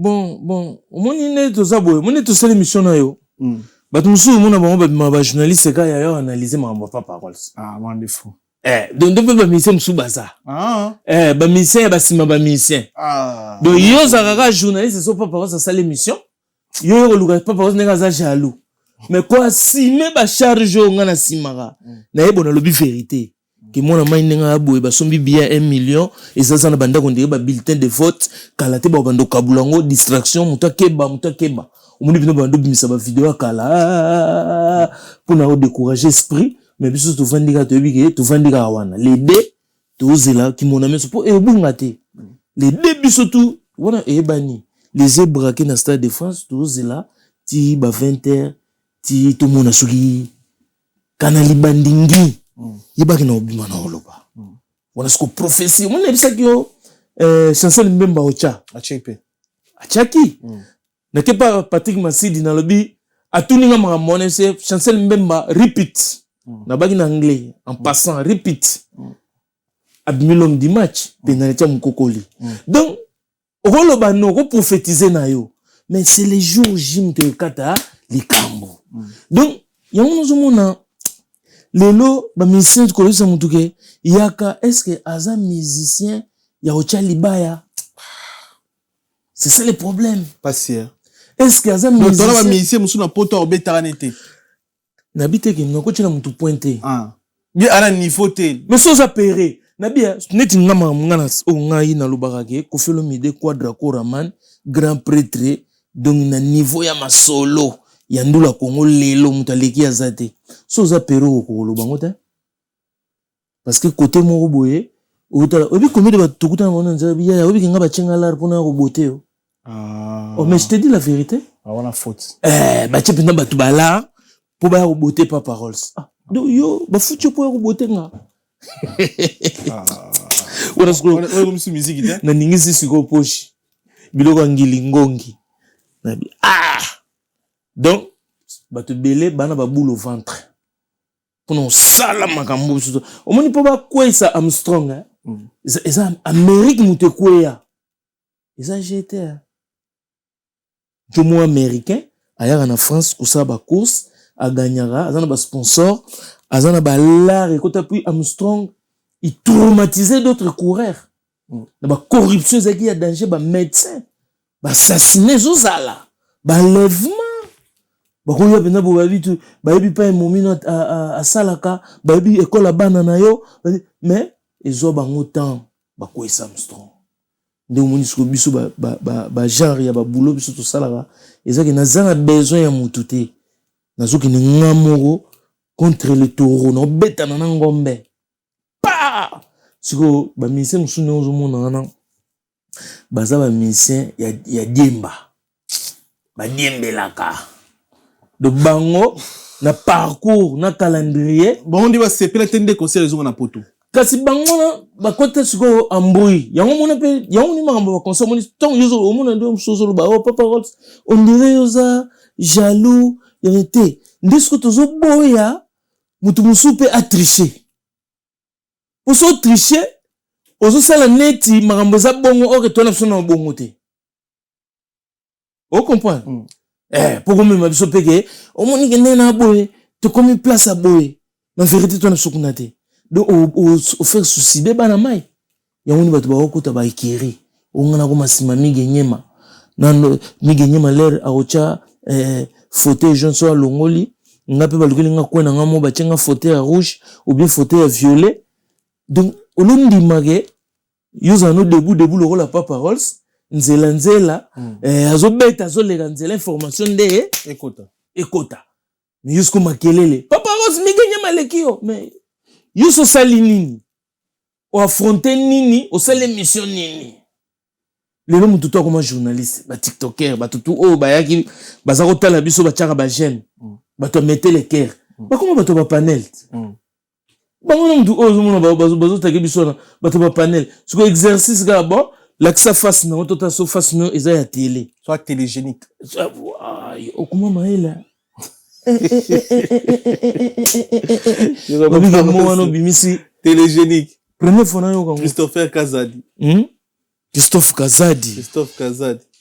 omoni ne to zabo omoni to sala émission na yo batu musu mona ba journaliste ka ya yo analyser ma pas parole wonderful donc ba musicien musu baza ba musicien ba sima ba musicien donc yo za journaliste so pas parole ça sala émission yo luka pas parole nga za jaloux mais quoi si me ba charge nga na simara na yebo na lobby vérité que mon amai nenga aboye basombi bien 1 million et ça na banda ko ndire ba bulletin de vote kalate ba bando kabulango distraction muta keba omoni bino bando bimisa ba vidéo kala pour na décourager esprit mais biso to vandika to bike to vandika wana les deux to zela ki mon ami so po e bunga te les deux biso tout wana e bani les braqués na Stade de France to zela ti ba 20h ti to mona soki kanali bandingi yebaki na obima na oloba wana siko prophétie on a dit ça que chancel mbemba ocha achaki na ke pas Patrick Masidi na lobi atuninga makamone c'est chancel mbemba repeat na baki na anglais en passant repeat abimilom di match penalty mukokoli donc oloba no ko prophétiser na yo mais c'est les jours jim te kata likambo donc yango nozomona lelo ba musicien ko lesa mutuke yaka est-ce que aza musicien ya ocha libaya c'est ça le problème pas sûr est-ce que aza musicien donc ba musicien musu na poto obetara nete na biteke ngako chela mutu pointé bien ala niveau te mais so za péré na bien neti ngama ngana o ngai na lubakake ko felo mide quadra koraman grand prêtre donc na niveau ya masolo ya ndula Congo lelo mutaleki azate so za pero ko lobango ta parce que côté moko boye otala obi combien de batukuta na mona nzabi ya obi kinga ba chenga lar pona ko boté yo oh mais je te dis la vérité on a faute ba tchepina batu bala po ba ko boté pas paroles do yo ba futu po ko boté nga wana sko comme si musique ita na ningisi siko poshi biloko ngilingongi na bi donc bato belé bana ba boule au ventre pour nous sala makambo so omoni po ba kwesa Armstrong eza Amérique muté kwea eza jeté jomo américain aya na France ko sa ba course a gagnera azana ba sponsor azana ba lar et kota puis Armstrong il traumatisait d'autres coureurs na ba corruption zaki ya danger ba médecin ba assassiner zozala ba lèvement bakoya pena bo babitu bayebi pa momino a salaka bayebi école bana na yo mais ezo bango temps bakoisa Armstrong nde monisco biso ba genre ya ba boulot biso to salaka ezaki na zanga besoin ya mutu te nazoki ni ngamoro contre le taureau no betana na ngombe pa siko ba musicien musune ozo mona na baza ba musicien ya diemba ba diembelaka de bango na parcours na calendrier bon on va sepela tende conseil les na poto kasi bangona bakota siko ambui yango mona pe yango ni makambo ba conseil moni tant yozo o mona ndo msozo ba o papa Rolls on dirait yoza jaloux yerete ndisco tozo boya mutu musupe a tricher oso tricher ozo sala neti makambo za bongo o retona sona bongo te o comprendre pourquoi même biso peke o moni kende na boye to komi place a boye na vérité to na sukuna te donc au faire suicider bana mai yango ni bato ba okota ba ikiri o ngana ko masima mige nyema nando mige nyema l'air a ocha fauteuil jaune so longoli ngape balukeli nga kwena ngamo ba tchenga fauteuil rouge ou bien fauteuil violet donc olundi mage yuza no debout le rôle à Papa Rolls nzela azobeta azoleka nzela information de ekota mais yusko makelele Papa Rolls migenya malekio mais yuso sali nini o affronter nini o sali mission nini lelo mutu to comme journaliste ba tiktoker ba tutu o ba yaki bazako tala biso ba tchaka ba jeune ba to mettre les cœurs ba comment ba to ba panel bango mutu o zomona bazo take biso na ba to ba panel ce exercice ga bon l'accès face na tota so face no eza ya télé soit télégénique o comment maela télégénique première fois na yo Christophe Kazadi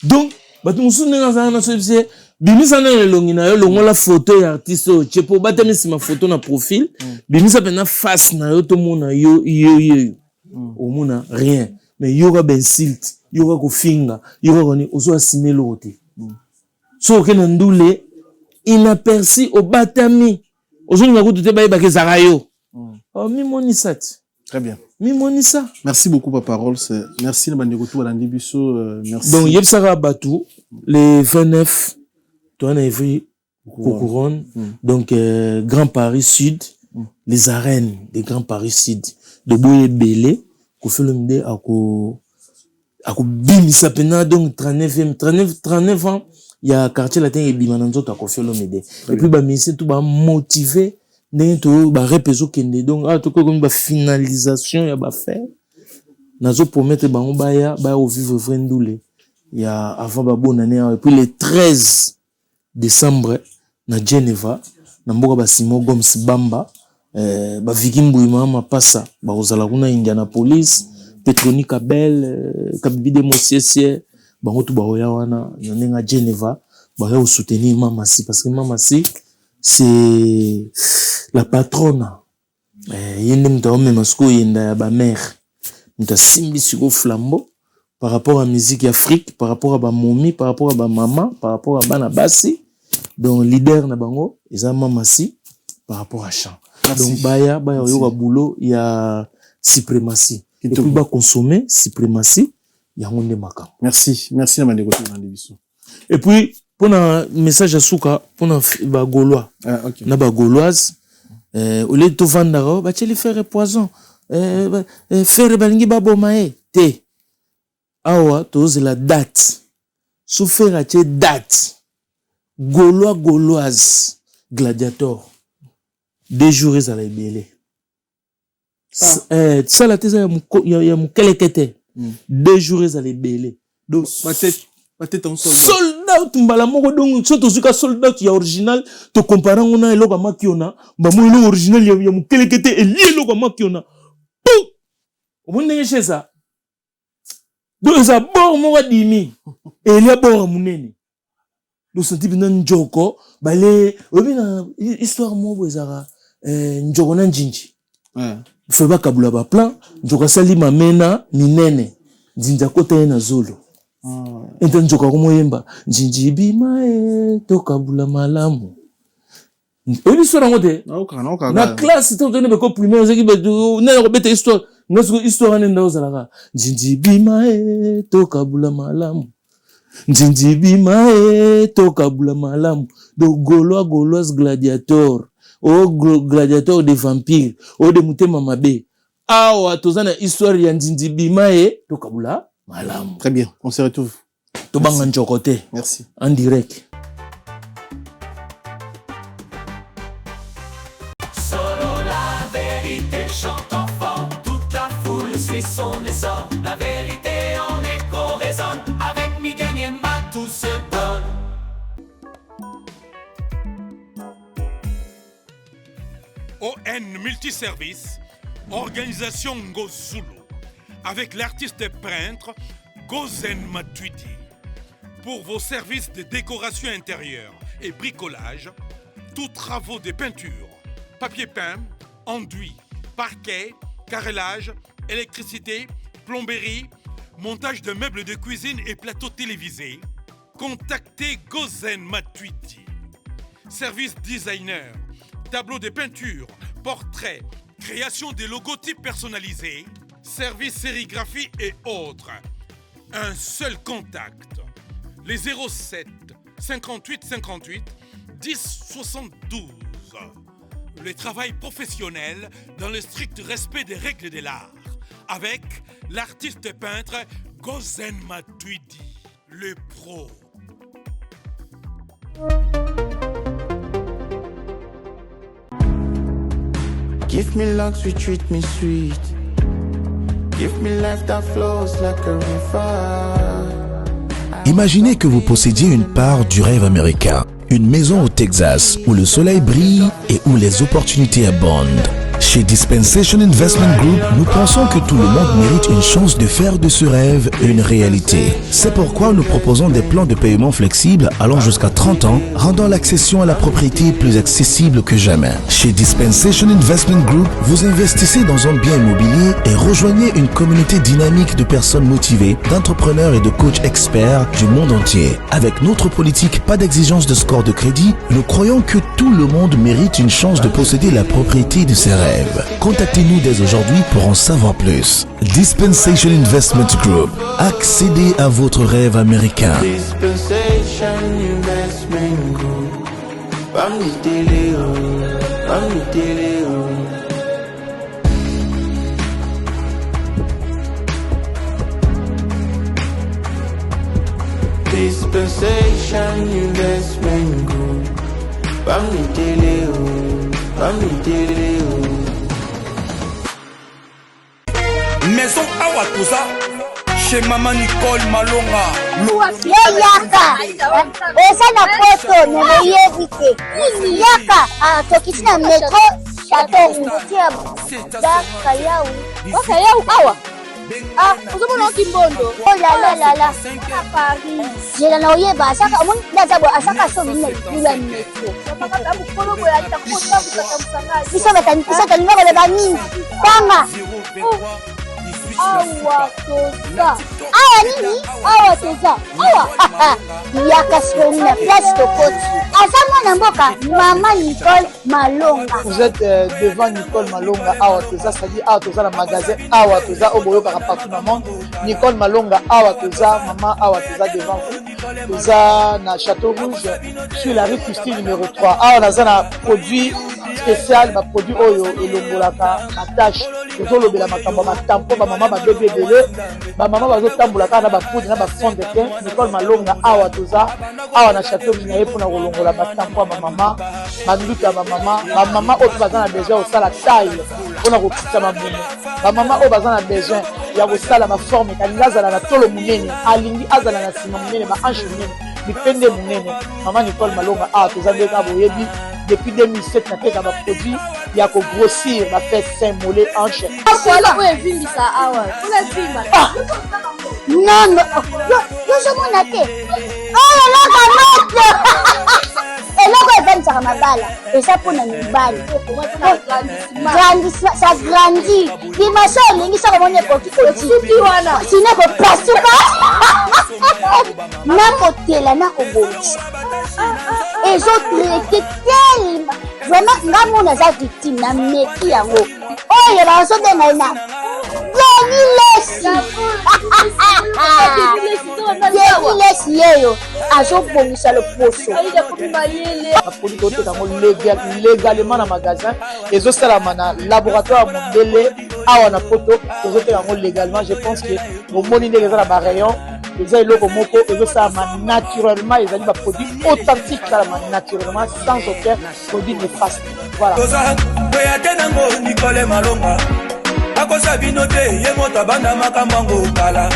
donc batu musu nenga za na so bise bimisa na longi na yo longo la photo ya artiste o chepo batemisi ma photo na profil bimisa pena face na yo to mona yo o mona rien mais yoga ben silt yoga ko finga yoga koni ozo asime lote so ke na ndule inaperçu au batami ozo nga ko tute baye ba kezaka yo oh mi monisat très bien Mimonisa. Merci beaucoup Papa Rolls. Merci Nabandegotou Alandi Bisso. Merci. Donc Yepsara Batou le 29 toi na Evry Couronne donc Grand Paris Sud les arènes des Grand Paris Sud de Boye Belé ko fait le mde ako bimisa pena donc 39 ans il y a quartier latin et bimananzo ta ko fait le mde et puis ba ministre tout ba motiver nento ba repeso kende donc to ko comme ba finalisation ya ba faire nazo promettre bango baya au vivre vrai ndoule ya avant ba bonne année et puis le 13 décembre na Geneva na mboka ba Simon Gomes Bamba ba Vikimbu mama passa ba ozala kuna Indianapolis Petronica Bell Kabide Mosiesie bango tu ba oya wana na Geneva ba ya soutenir mama si parce que mama si c'est la patronne yende mta ome masko yenda ya ba mère mta simbi siko flambeau par rapport à musique Afrique par rapport à ba momie par rapport à ba maman par rapport à bana basi donc leader na bango eza mama si par rapport à chant. Merci. Donc baya yoga boulot il y a suprématie et puis ba consommer suprématie ya ngonde maka. Merci na Bandegotou na Bisso. Et puis pour un message à Souka pour ba Gaulois na ba Gauloise au lieu de vendre ba tcheli faire poison faire balingi ba bomae te awa toze la date sous faire a date Gauloise gladiator 2 jours à la belé ça la tesa ya mukelekete 2 jours à la belé donc peut-être en soldat mbala moko donc soto zuka soldat ya original to comparer ngona eloko makiona ba mo eloko original ya mukelekete eloko makiona o monde chez ça donc ça bord mo dimi et il y a bord munene do senti bina njoko bale obina histoire mo bozara njoko na njinji faut ba kabula ba plan njoko sali mamena minene njinja kota na zolo ente njoka komoyemba njinji mae tokabula malamu oyi histoire ngote na classe to tone beko primaire zeki beto na ko beta histoire ngaso histoire nenda ozalaka njinji mae tokabula malamu njinji mae tokabula malamu do Gauloise gladiator gladiator de vampire de mutema mabe awa tozana histoire ya njinji mae tokabula Malam. Très bien, on se retrouve. Tobangan Chocoté. Merci. En direct. ON Multiservice, organisation Ngozulu, avec l'artiste peintre Gozen Matuidi. Pour vos services de décoration intérieure et bricolage, tous travaux de peinture, papier peint, enduit, parquet, carrelage, électricité, plomberie, montage de meubles de cuisine et plateaux télévisés, contactez Gozen Matuidi. Service designer, tableau de peinture, portrait, création de logotypes personnalisés, service sérigraphie et autres. Un seul contact. Les 07 58 58 10 72. Le travail professionnel dans le strict respect des règles de l'art. Avec l'artiste peintre Gozen Matuidi, le pro. Give me love, treat me sweet. Give me life that flows like a river. Imaginez que vous possédiez une part du rêve américain, une maison au Texas où le soleil brille et où les opportunités abondent. Chez Dispensation Investment Group, nous pensons que tout le monde mérite une chance de faire de ce rêve une réalité. C'est pourquoi nous proposons des plans de paiement flexibles allant jusqu'à 30 ans, rendant l'accession à la propriété plus accessible que jamais. Chez Dispensation Investment Group, vous investissez dans un bien immobilier et rejoignez une communauté dynamique de personnes motivées, d'entrepreneurs et de coachs experts du monde entier. Avec notre politique pas d'exigence de score de crédit, nous croyons que tout le monde mérite une chance de posséder la propriété de ses rêves. Contactez-nous dès aujourd'hui pour en savoir plus. Dispensation Investment Group. Accédez à votre rêve américain. Dispensation Investment Group. Dispensation Investment Group. Maison Awatosa chez Maman Nicole Malonga. Yaka eza na poto nemoyebite yaka tokisi na metro chateau ngutia dakayau okayau awa ozomona okimbondo olalala Paris jela na oyeba asaka omoni ndazabo asaka somina lula metro biso batalinga koleba mingi tanga awa toza awa nini awa toza awa yaka soni na place tokoti aza mwana mboka Maman Nicole Malonga. Vous êtes devant Nicole Malonga awa toza, c'est-à-dire awa toza na magasin awa toza oboyoka partout dans le monde. Nicole Malonga awa toza, maman awa toza devant vous. Toza na Château Rouge sur la rue Custine numéro 3. Awa naza na produit spécial, ba produit oyo elongolaka na tâche. Tozolobela makambo matampo ba mama ba bébé belé, ba mama bazotambolaka na ba poudre na ba fond de teint. Nicole Malonga awa toza awa na Château Rouge na epona kolongola matampo ba mama, banduka ba mama oyo baza na besoin osala taille mpona kokita mamumu, ba mama oyo baza na besoin ya kosala maforme kalingi azala na tolo monene, alingi azala na nsima monene, mahanche monene, mipende monene. Maman Nicole Malonga awa toza nde ka boyebi depuis 2007 nateka baproduit ya kogrossir bafait sein mollet hanche non yozomona te eloko evanisaka mabala eza mpona mibali ça grandit dimension olingi soko mona ekokikoti wana sino ekopasuka nakotela nakobongisa ezotraite telema vraiment nga mona aza victime na meki yango oyo bazobenga na Lesi yeyo azobongisa loposo apoli koteka ngo légalement na magasin ezosalama na laboratoire mondele awa na poto ezoteka ngo légalement. Je pense que omoni ndenge eza na barayon eza eloko moko ezosalama naturellement, ezali baproduit authentique esalama naturellement sans aucun produit néfaste. Voilà. Nicole Malonga akosa bino te ye moto abanda makambo ngo kala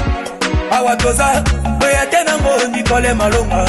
awa toza boya te nango Nicole Malonga